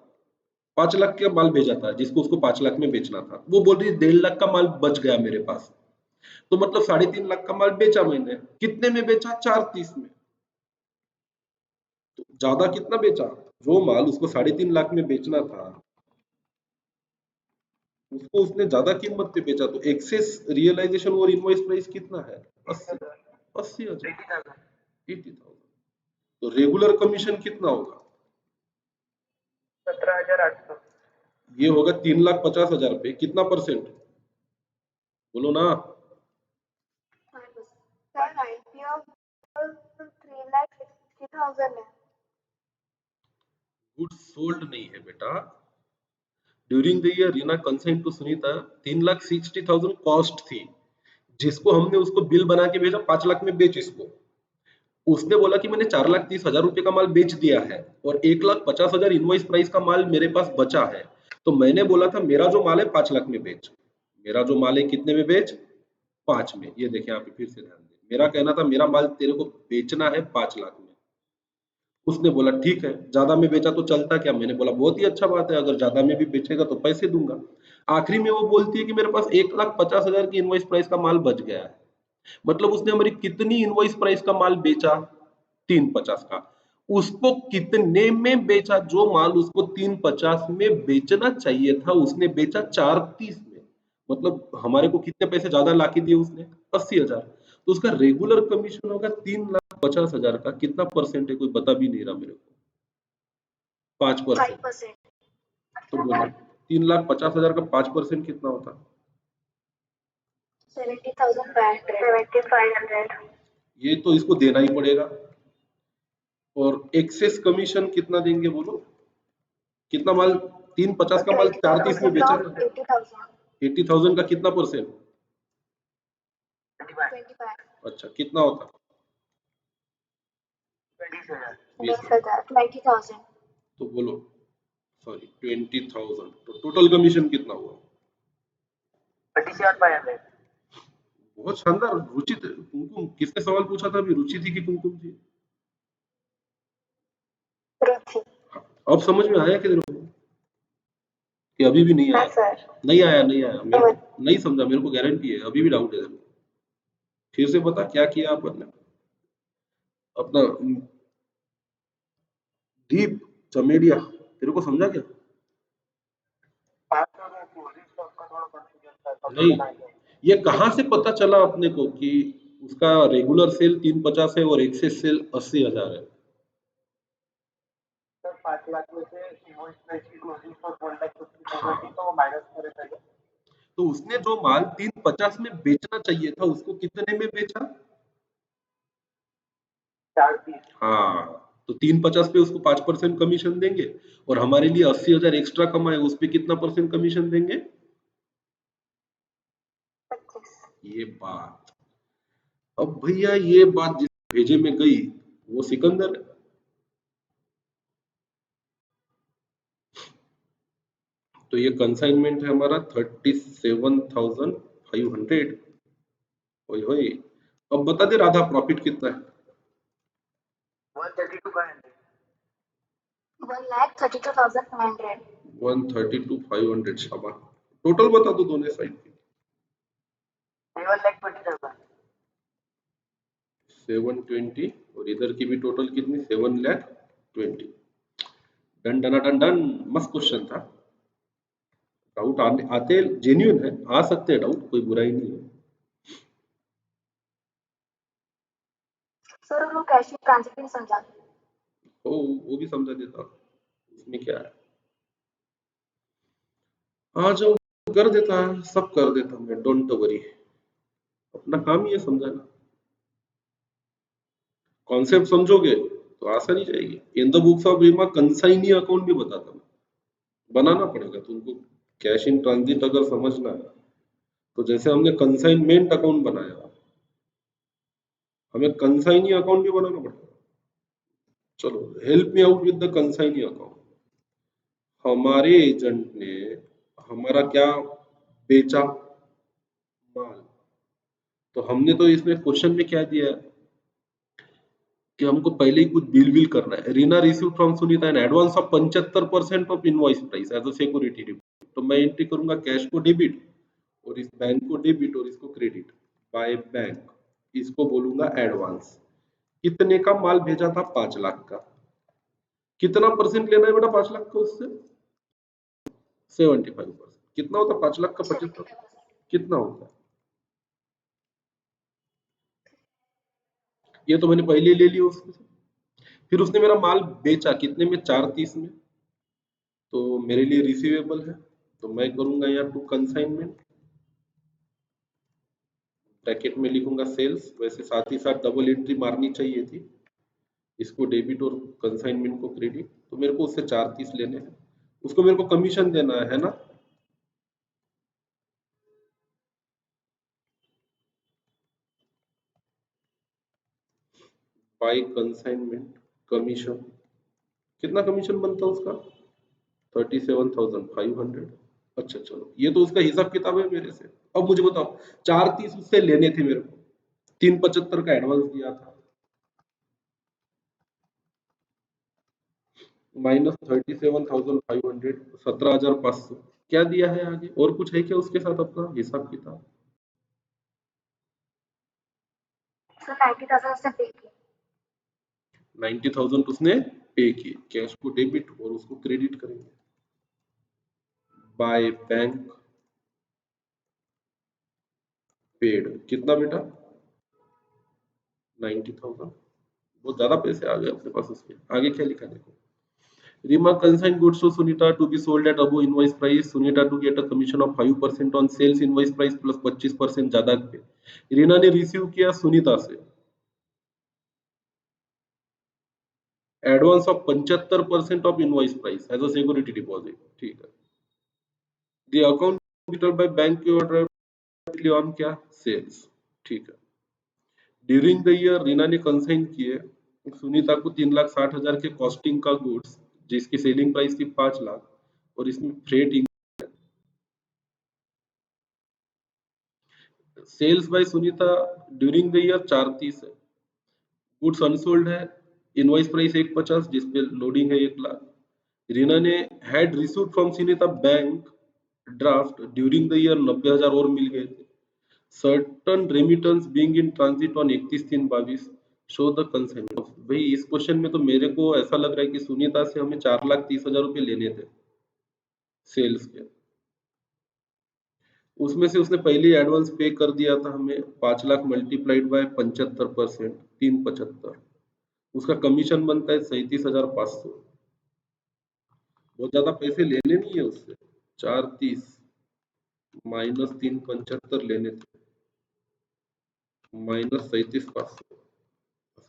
5,00,000 का माल भेजा था, जिसको उसको 5,00,000 में बेचना था, वो बोल रही है 1,50,000 का माल बच गया मेरे पास, तो मतलब 3,50,000 का माल बेचा मैंने। कितने में बेचा? 4,30 में। तो ज्यादा कितना बेचा? जो माल उसको 3,50,000 में बेचना था उसको उसने ज्यादा कीमत पे बेचा, तो एक्सेस रियलाइजेशन और इनवॉइस प्राइस कितना है? 80,000। 80,000। तो रेगुलर कमीशन कितना होगा? 17,800। ये होगा 3,50,000 पे कितना परसेंट? बोलो ना। सर आईपीओ 3,60,000 है। गुड्स सोल्ड नहीं है बेटा। During the year Reena consign to Sunita 3,60,000 cost थी, जिसको हमने उसको बिल बना के भेजा 5,00,000 में बेच इसको। उसने बोला कि मैंने 4,30,000 रुपए का माल बेच दिया है और 1,50,000 इनवॉइस प्राइस का माल मेरे पास बचा है। तो मैंने बोला था मेरा जो माल है 5,00,000 में बेच। मेरा जो माल है कितने में बेच? 5 में। ये देखिए यहाँ पे फिर से ध्यान दें, मेरा कहना था मेरा माल तेरे को बेचना है 5 लाख में। उसने बोला ठीक है, ज्यादा में बेचा तो चलता क्या? मैंने बोला बहुत ही अच्छा बात है, अगर ज्यादा में भी बेचेगा तो पैसे दूंगा। आखिरी में वो बोलती है कि मेरे पास 1,50,000 की इनवॉइस प्राइस का माल बच गया है। मतलब उसने हमारी कितनी इनवॉइस प्राइस का माल बेचा? 350 का। उसको कितने में बेचा? जो माल उसको 350 में बेचना चाहिए था उसने बेचा 430 में। मतलब हमारे को कितने पैसे ज्यादा लाके दिए उसने? 80,000। तो उसका रेगुलर कमीशन होगा 3,50,000 का। कितना परसेंट है कोई बता भी नहीं रहा मेरे को। 5%। 5%। तो बोलो 3,50,000 का 5% कितना होता? 70,500। ये तो इसको देना ही पड़ेगा। और एक्सेस कमीशन कितना देंगे बोलो? कितना माल? 350 का माल 430 में बेचा ना। 80,000। 80,000 का कितना परसेंट? 25। अच्छा कितना होता? 20,000। 20,000। तो बोलो, सॉरी 20,000। तो टोटल कमीशन कितना हुआ? 37,500। बहुत शानदार। रुचि कुमकुम किसने सवाल पूछा था अभी? रुचि थी कि कुमकुम थी? रुचि। हाँ, अब समझ में आया कि तेरे को? कि अभी भी नहीं हाँ आया? सर। नहीं आया, नहीं आया मेरे को नहीं समझा, मेरे को गारंटी है अभी भी डाउट है तेरे को। फिर से बता क्या किया आपने अपना दीप चमेड़िया, तेरे को समझा क्या? 500 में पूरी स्टॉक का थोड़ा कंफ्यूजन था, नहीं, कमीशन आएगा। ये कहाँ से पता चला अपने को कि उसका रेगुलर सेल 350 है और एक्सेस सेल 80,000 है? सर 5 लाख में से इनवॉइस प्राइस की क्लोजिंग स्टॉक 1,50,000 हाँ, थी, तो वो माइनस करे थे। तो उसने जो माल 350 में बेचना चाहिए था उसको कितने में बेचा? 430। हाँ, तो 350 पे उसको 5% कमीशन देंगे और हमारे लिए 80,000 एक्स्ट्रा कमाए उस पे कितना परसेंट कमीशन देंगे? 25। ये बात। अब भैया ये बात जिस भेजे में गई वो सिकंदर है। तो ये कंसाइनमेंट है हमारा 37,500। ओए होए। अब बता दे राधा प्रॉफिट कितना है? 132,500। 1,32,500। 132,500। शाबाश। टोटल बता दो दोनों साइड की। 7,20,000। 720 और इधर की भी टोटल कितनी? 7,20,000। Done done done done. मस्त क्वेश्चन था। डाउट आने आते जेन्युइन है, आ सकते हैं डाउट, कोई बुराई नहीं है। सर वो कैश ट्रांजैक्शन समझा। ओ वो भी समझा देता, उसमें क्या है। हाँ जो कर देता है सब कर देता मैं, डोंट वरी। अपना काम ही है समझाना। कॉन्सेप्ट समझोगे तो आसानी जाएगी। In the books of Reema consignee account भी बताता हूँ, बनाना पड़ेगा तुमको। कैश इन ट्रांजिट अगर समझना है तो जैसे हमने कंसाइनमेंट अकाउंट बनाया, हमें कंसाइनी अकाउंट भी बनाना पड़ेगा। चलो help me out with the consignee account. हमारे एजेंट ने हमारा क्या बेचा? माल। तो हमने तो इसमें क्वेश्चन में क्या दिया है कि हमको पहले ही कुछ बिल विल करना है। Reena receive from Sunita an advance of 75% of invoice price as a security deposit. तो मैं एंट्री करूंगा कैश को डेबिट और इस बैंक को डेबिट और इसको क्रेडिट बाय बैंक। इसको बोलूंगा एडवांस। कितने का माल भेजा था? 5 लाख का। कितना परसेंट लेना है बेटा 5 लाख का उससे? 75%। कितना होता 5 लाख का 75? कितना होता है? ये तो मैंने पहले ले लिया उससे। फिर उसने मेरा माल बेचा कितने में? 430 में। तो मेरे लिए रिसीवेबल है, तो मैं करूंगा यहाँ टू कंसाइनमेंट, ब्रैकेट में लिखूंगा सेल्स। वैसे साथ ही साथ डबल एंट्री मारनी चाहिए थी, इसको डेबिट और कंसाइनमेंट को क्रेडिट। तो मेरे को उससे 430 लेने हैं, उसको मेरे को कमीशन देना है ना। बाय कंसाइनमेंट कमीशन, कितना कमीशन बनता है उसका? 37,500। अच्छा चलो, ये तो उसका हिसाब किताब है मेरे से। अब मुझे बताओ, 430 उससे लेने थे मेरे को, 375 का एडवांस दिया था, -37,500, 17,500 क्या दिया है आगे? और कुछ है क्या उसके साथ अपना हिसाब किताब? सर 90,000 उसने पे किए। 90,000 उसने पे किए, कैश को डेबिट और उसको क्रेडिट करेंगे बाय बैंक पेड। कितना बेटा? 90,000। बहुत ज्यादा पैसे आ गए अपने पास उसके। आगे क्या लिखा देखो, Rima consigned goods to Sunita to be sold at above invoice price. Sunita to get a commission of 5% on sales invoice price plus 25% ज्यादा पे। रीना ने रिसीव किया सुनीता से advance of 75% of invoice price as a security deposit. ठीक है। The account detail by bank की ऑर्डर ऑन क्या सेल्स। ठीक है। ड्यूरिंग द ईयर रीना ने कंसाइन किए सुनीता को 3,60,000 के कॉस्टिंग का गुड्स जिसकी सेलिंग प्राइस थी 5 लाख और इसमें freight sales by Sunita during the year 430 है, गुड्स अनसोल्ड है, इनवॉइस प्राइस 150 जिस पे लोडिंग है 1 लाख। रीना ने had received from Sunita bank draft during the year 90,000 और मिल गए थे। Certain remittance being in transit on 31/3/22 show the consignment. भाई इस क्वेश्चन में तो मेरे को ऐसा लग रहा है कि सुनीता से हमें 4,30,000 रुपए लेने थे सेल्स के, उसमें से उसने पहले एडवांस पे कर दिया था हमें 5 लाख मल्टीप्लाइड बाय 75%, 375। उसका कमीशन बनता है 37,500। बहुत ज्यादा पैसे लेने नहीं है उससे, 430 माइनस 375 लेने थे, -37,500,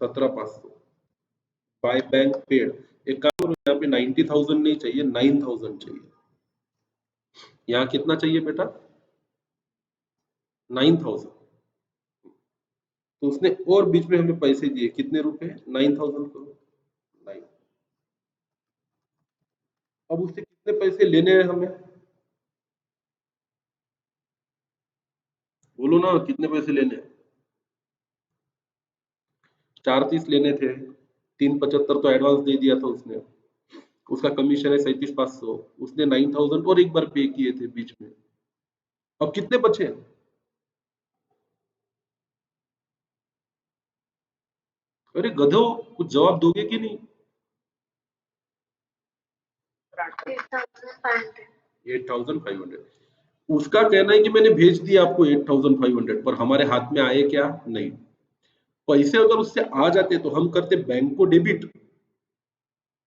17,500 बाय बैंक पेड। एक काम करो, यहाँ पे 90,000 नहीं चाहिए, 9,000 चाहिए। यहाँ कितना चाहिए बेटा? 9,000। तो उसने और बीच में हमें पैसे दिए कितने रुपए? 9,000 करो 9। अब उससे कितने पैसे लेने हैं हमें? बोलो ना कितने पैसे लेने हैं? 430 लेने थे, 375 तो एडवांस दे दिया था उसने, उसका कमीशन है 37,500, उसने 9,000 और एक बार पे किए थे बीच में। अब कितने बचे? अरे गधो, कुछ जवाब दोगे कि नहीं? 8,500। 8,500। उसका कहना है कि मैंने भेज दिया आपको 8,500, पर हमारे हाथ में आए क्या? नहीं। पैसे अगर उससे आ जाते तो हम करते बैंक को डेबिट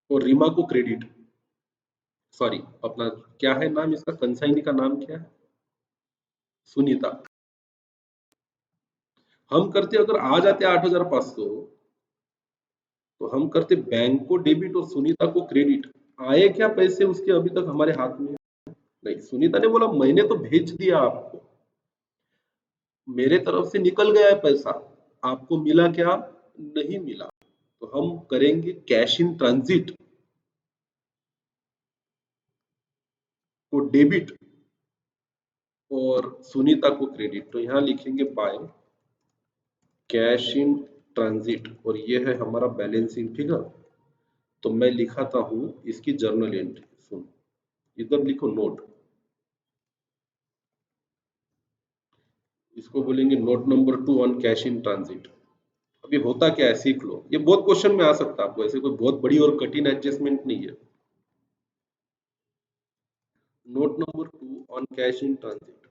और रीमा को क्रेडिट। सॉरी, अपना क्या है नाम इसका, कंसाइनी का नाम क्या है? सुनीता। हम करते अगर आ जाते 8,500 तो हम करते बैंक को डेबिट और सुनीता को क्रेडिट। आए क्या पैसे उसके अभी तक हमारे हाथ में? नहीं। सुनीता ने बोला मैंने तो भेज दिया आपको, मेरे तरफ से निकल गया है पैसा, आपको मिला क्या? नहीं मिला। तो हम करेंगे कैश इन ट्रांजिट को डेबिट और सुनीता को क्रेडिट। तो यहां लिखेंगे बाय कैश इन ट्रांजिट और ये है हमारा बैलेंसिंग फिगर। तो मैं लिखाता हूं इसकी जर्नल एंट्री। सुन, इधर लिखो नोट, इसको बोलेंगे note number 2 on cash in transit. अभी होता क्या है सीख लो, ये बहुत क्वेश्चन में आ सकता है आपको, ऐसे कोई बहुत बड़ी और कठिन एडजस्टमेंट नहीं है। Note number 2 on cash in transit.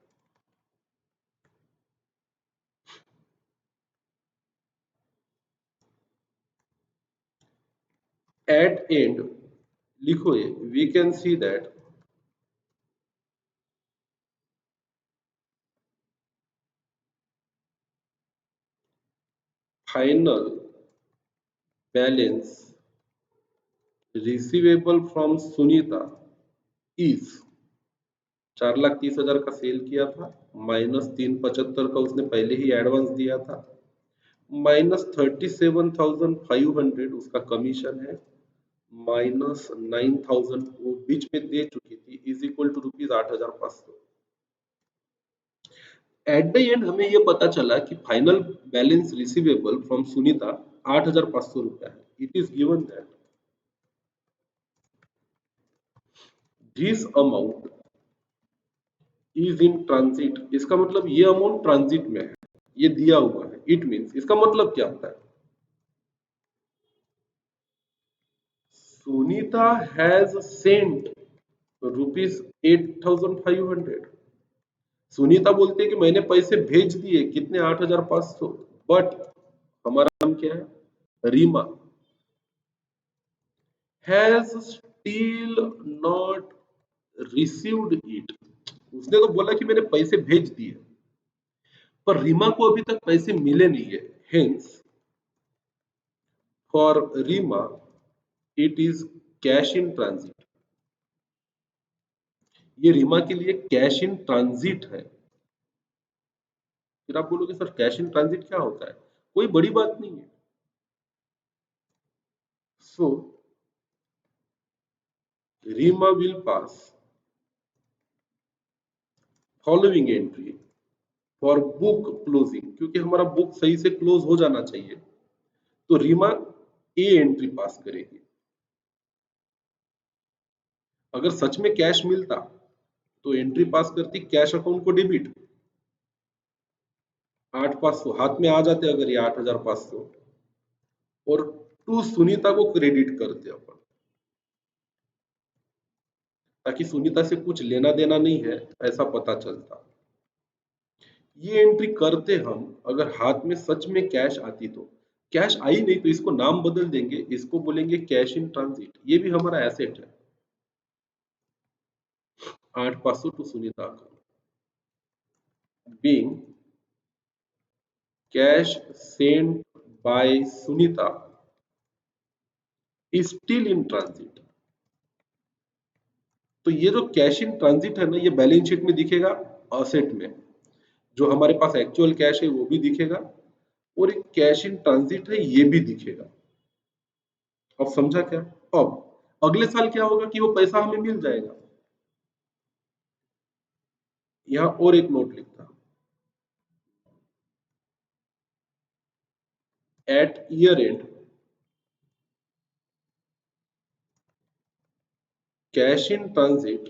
At end लिखो ये, we can see that final balance receivable from Sunita is 4,30,000 का सेल किया था, -375 का उसने पहले ही एडवांस दिया था, -37,500 उसका कमीशन है, -9,000 वो बीच में दे चुकी थी is equal to ₹8,500। At the end हमें ये पता चला कि final balance receivable from Sunita 8,500 रुपया है। It is given that this amount is in transit. इसका मतलब ये अमाउंट ट्रांजिट में है, ये दिया हुआ है। इट मीन्स इसका मतलब क्या होता है, सुनीता हैज सेंट ₹8,500। सुनीता बोलते हैं कि मैंने पैसे भेज दिए, कितने, 8,500। बट हमारा नाम क्या है, Reema, has still not received it. उसने तो बोला कि मैंने पैसे भेज दिए, पर रीमा को अभी तक पैसे मिले नहीं है। Hence for Reema it is cash in transit. ये रीमा के लिए कैश इन ट्रांजिट है। फिर आप बोलोगे सर कैश इन ट्रांजिट क्या होता है, कोई बड़ी बात नहीं है। So Reema will pass following entry for book closing, क्योंकि हमारा बुक सही से क्लोज हो जाना चाहिए, तो रीमा ए एंट्री पास करेगी। अगर सच में कैश मिलता तो एंट्री पास करती कैश अकाउंट को डेबिट, 8,500 हाथ में आ जाते अगर ये 8,500, और टू सुनीता को क्रेडिट करते अपन, ताकि सुनीता से कुछ लेना देना नहीं है ऐसा पता चलता। ये एंट्री करते हम अगर हाथ में सच में कैश आती तो। कैश आई नहीं तो इसको नाम बदल देंगे, इसको बोलेंगे कैश इन ट्रांजिट। ये भी हमारा एसेट है। 8,500 to Sunita account being cash sent by Sunita is still in transit। तो ये जो कैश इन ट्रांजिट है ना, ये बैलेंस शीट में दिखेगा असेट में, जो हमारे पास एक्चुअल कैश है वो भी दिखेगा, और एक कैश इन ट्रांजिट है ये भी दिखेगा। अब समझा क्या? अब अगले साल क्या होगा कि वो पैसा हमें मिल जाएगा। यहां और एक नोट लिखता, at year end cash in transit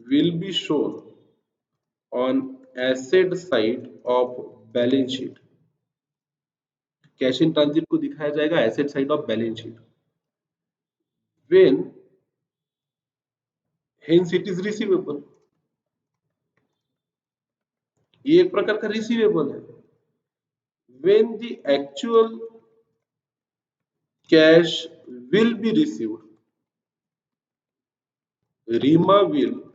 will be shown on asset side of balance sheet। Cash in transit को दिखाया जाएगा asset side of balance sheet. when hence it is receivable। ये एक प्रकार का रिसीवेबल है। when the actual cash will be received, Rima will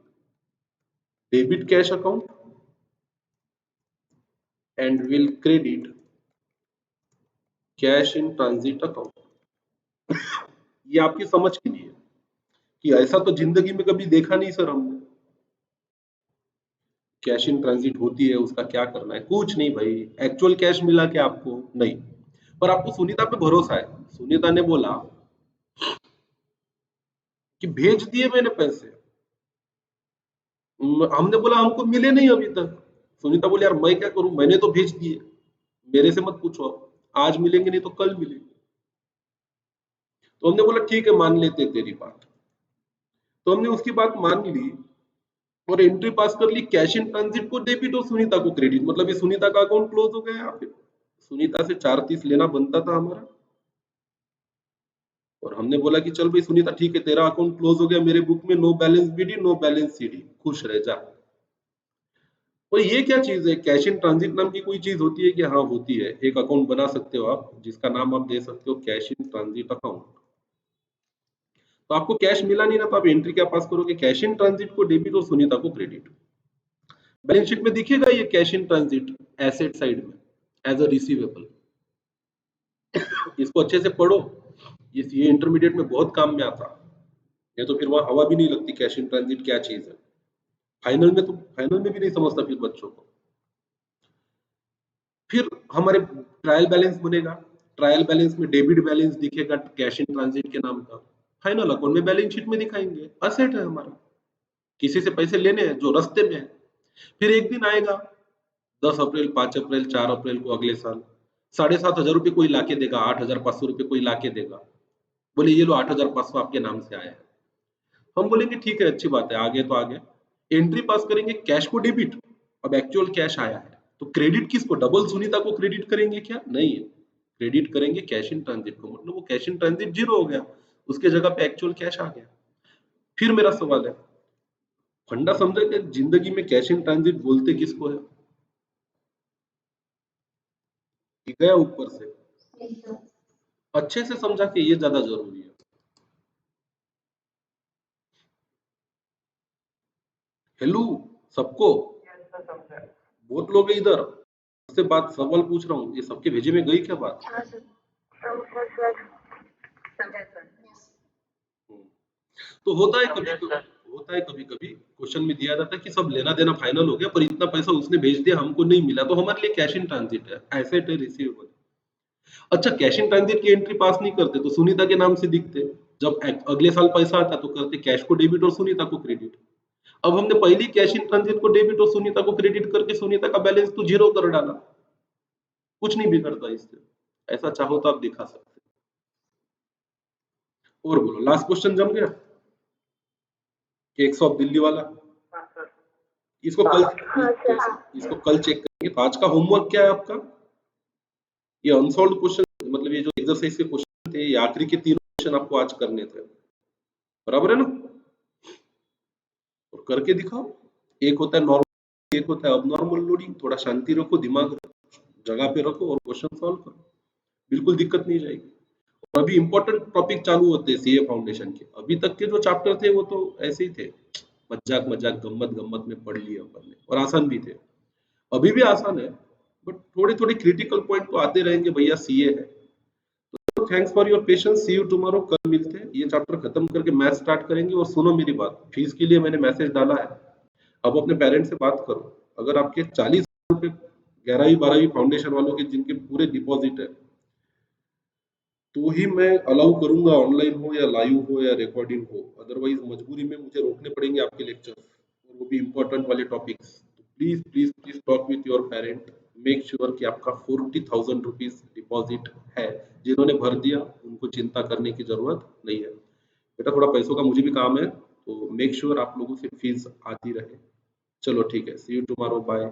debit cash account and will credit cash in transit account। ये आपकी समझ के लिए कि ऐसा तो जिंदगी में कभी देखा नहीं सर हमने। कैश इन ट्रांजिट होती है, उसका क्या करना है, कुछ नहीं भाई। एक्चुअल कैश मिला क्या आपको? नहीं, पर आपको सुनीता पे भरोसा है। सुनीता ने बोला कि भेज दिए मैंने पैसे। हमने बोला हमको मिले नहीं अभी तक। सुनीता बोली यार मैं क्या करूं, मैंने तो भेज दिए, मेरे से मत पूछो, आज मिलेंगे नहीं तो कल मिलेंगे। तो हमने बोला ठीक है मान लेते तेरी बात। तो हमने उसकी बात मान ली और एंट्री पास कर ली, कैश इन ट्रांजिट को डेबिट और सुनीता को क्रेडिट। मतलब ये सुनीता का अकाउंट क्लोज हो गया। यहाँ पे सुनीता से 430 लेना बनता था हमारा, और हमने बोला कि चल भाई सुनीता ठीक है तेरा अकाउंट क्लोज हो गया, मेरे बुक में no balance BD no balance CD, खुश रह जा। और ये क्या चीज है, कैश इन ट्रांजिट नाम की कोई चीज होती है कि हाँ होती है। एक अकाउंट बना सकते हो आप जिसका नाम आप दे सकते हो कैश इन ट्रांजिट अकाउंट। तो आपको कैश मिला नहीं ना, तो आप एंट्री क्या पास करोगे, कैश इन ट्रांजिट को डेबिट और सुनीता को क्रेडिट। बैलेंस शीट में दिखेगा ये cash in transit asset side में एज अ रिसीवेबल। इसको अच्छे से पढ़ो, ये इंटरमीडिएट में बहुत काम में आता है। ये तो फिर वहां हवा भी नहीं लगती कैश इन ट्रांजिट क्या चीज है। फाइनल में भी नहीं समझता फिर बच्चों को। फिर हमारे ट्रायल बैलेंस बनेगा। ट्रायल बैलेंस में डेबिट बैलेंस दिखेगा कैश इन ट्रांजिट के नाम का। फाइनल अकाउंट में बैलेंस शीट में दिखाएंगे, असेट है हमारा। किसी से पैसे लेने हैं जो रास्ते में है। फिर एक दिन आएगा 10 अप्रैल, 5 अप्रैल, 4 अप्रैल को अगले साल 7,500 रुपये कोई लाके देगा, 8,500 रुपये कोई लाके देगा, बोले ये लो 8,500 आपके नाम से आया है। हम बोलेंगे ठीक है, अच्छी बात है, आगे तो आगे। एंट्री पास करेंगे, कैश को डेबिट, अब एक्चुअल कैश आया है तो क्रेडिट किसको, डबल सुनीता को क्रेडिट करेंगे क्या? नहीं है, क्रेडिट करेंगे कैश इन ट्रांजिट को, मतलब वो कैश इन ट्रांजिट जीरो हो गया, उसके जगह पे एक्चुअल कैश आ गया। फिर मेरा सवाल है, फंडा समझा कि जिंदगी में कैश इन ट्रांजिट बोलते किसको है? कि गया ऊपर से, अच्छे से समझा कि ये ज्यादा जरूरी है। हेलो सबको, बहुत लोग हैं इधर से बात सवाल पूछ रहा हूँ, ये सबके भेजे में गई क्या बात? हाँ सर। समझा सर। समझा सर। तो होता है कभी कभी क्वेश्चन में दिया जाता है कि सब लेना देना फाइनल हो गया पर इतना पैसा उसने भेज दिया हमको नहीं मिला, तो हमारे लिए कैश इन ट्रांजिट है, एसेट है, रिसीवेबल। अच्छा, कैश इन ट्रांजिट की एंट्री पास नहीं करते तो सुनीता के नाम से दिखते, जब अगले साल पैसा आता तो करते कैश को डेबिट और सुनीता को क्रेडिट। अब हमने पहले कैश इन ट्रांजिट को डेबिट और सुनीता को क्रेडिट करके सुनीता का बैलेंस तो जीरो कर डाला, कुछ नहीं बिगड़ता इससे। ऐसा चाहो तो आप दिखा सकते। और बोलो, लास्ट क्वेश्चन जम गया? एक दिल्ली वाला, इसको कल इसको कल चेक करेंगे। तो आज का होमवर्क क्या है आपका? ये अनसॉल्व क्वेश्चन, मतलब ये जो एक्सरसाइज के क्वेश्चन थे, ये आखिरी के 3 क्वेश्चन आपको आज करने थे, बराबर है ना? और करके दिखाओ। एक होता है नॉर्मल, एक होता है अबनॉर्मल लोडिंग। थोड़ा शांति रखो, दिमाग जगह पे रखो और क्वेश्चन सॉल्व करो, बिल्कुल दिक्कत नहीं जाएगी। और अभी इंपॉर्टेंट टॉपिक चालू होते हैं सीए फाउंडेशन के। अभी तक के जो चैप्टर थे वो तो ऐसे ही थे, मजाक मजाक गम्मत गम्मत में पढ़ लिए अपन ने, और आसान भी थे, अभी भी आसान है, बट थोड़े थोड़े क्रिटिकल पॉइंट तो आते रहेंगे भैया, सीए है। तो thanks for your patience, see you tomorrow. कल मिलते हैं, ये चैप्टर खत्म करके मैथ स्टार्ट करेंगे। और सुनो मेरी बात, फीस के लिए मैंने मैसेज डाला है, अब अपने पेरेंट्स से बात करो। अगर आपके 40,000 रुपए 11वीं 12वीं फाउंडेशन वालों के जिनके पूरे डिपॉजिट है, तो ही मैं अलाउ करूंगा, ऑनलाइन हो या लाइव हो या रिकॉर्डिंग हो। अदरवाइज मजबूरी में मुझे रोकने पड़ेंगे आपके लेक्चर, और वो भी इंपॉर्टेंट वाले टॉपिक्स। तो please please please talk with your parent, make sure कि आपका 40,000 रुपीज डिपॉजिट है। जिन्होंने भर दिया उनको चिंता करने की जरूरत नहीं है। बेटा थोड़ा पैसों का मुझे भी काम है, तो मेक श्योर आप लोगों से फीस आती रहे। चलो ठीक है, सी यू टुमारो, बाय।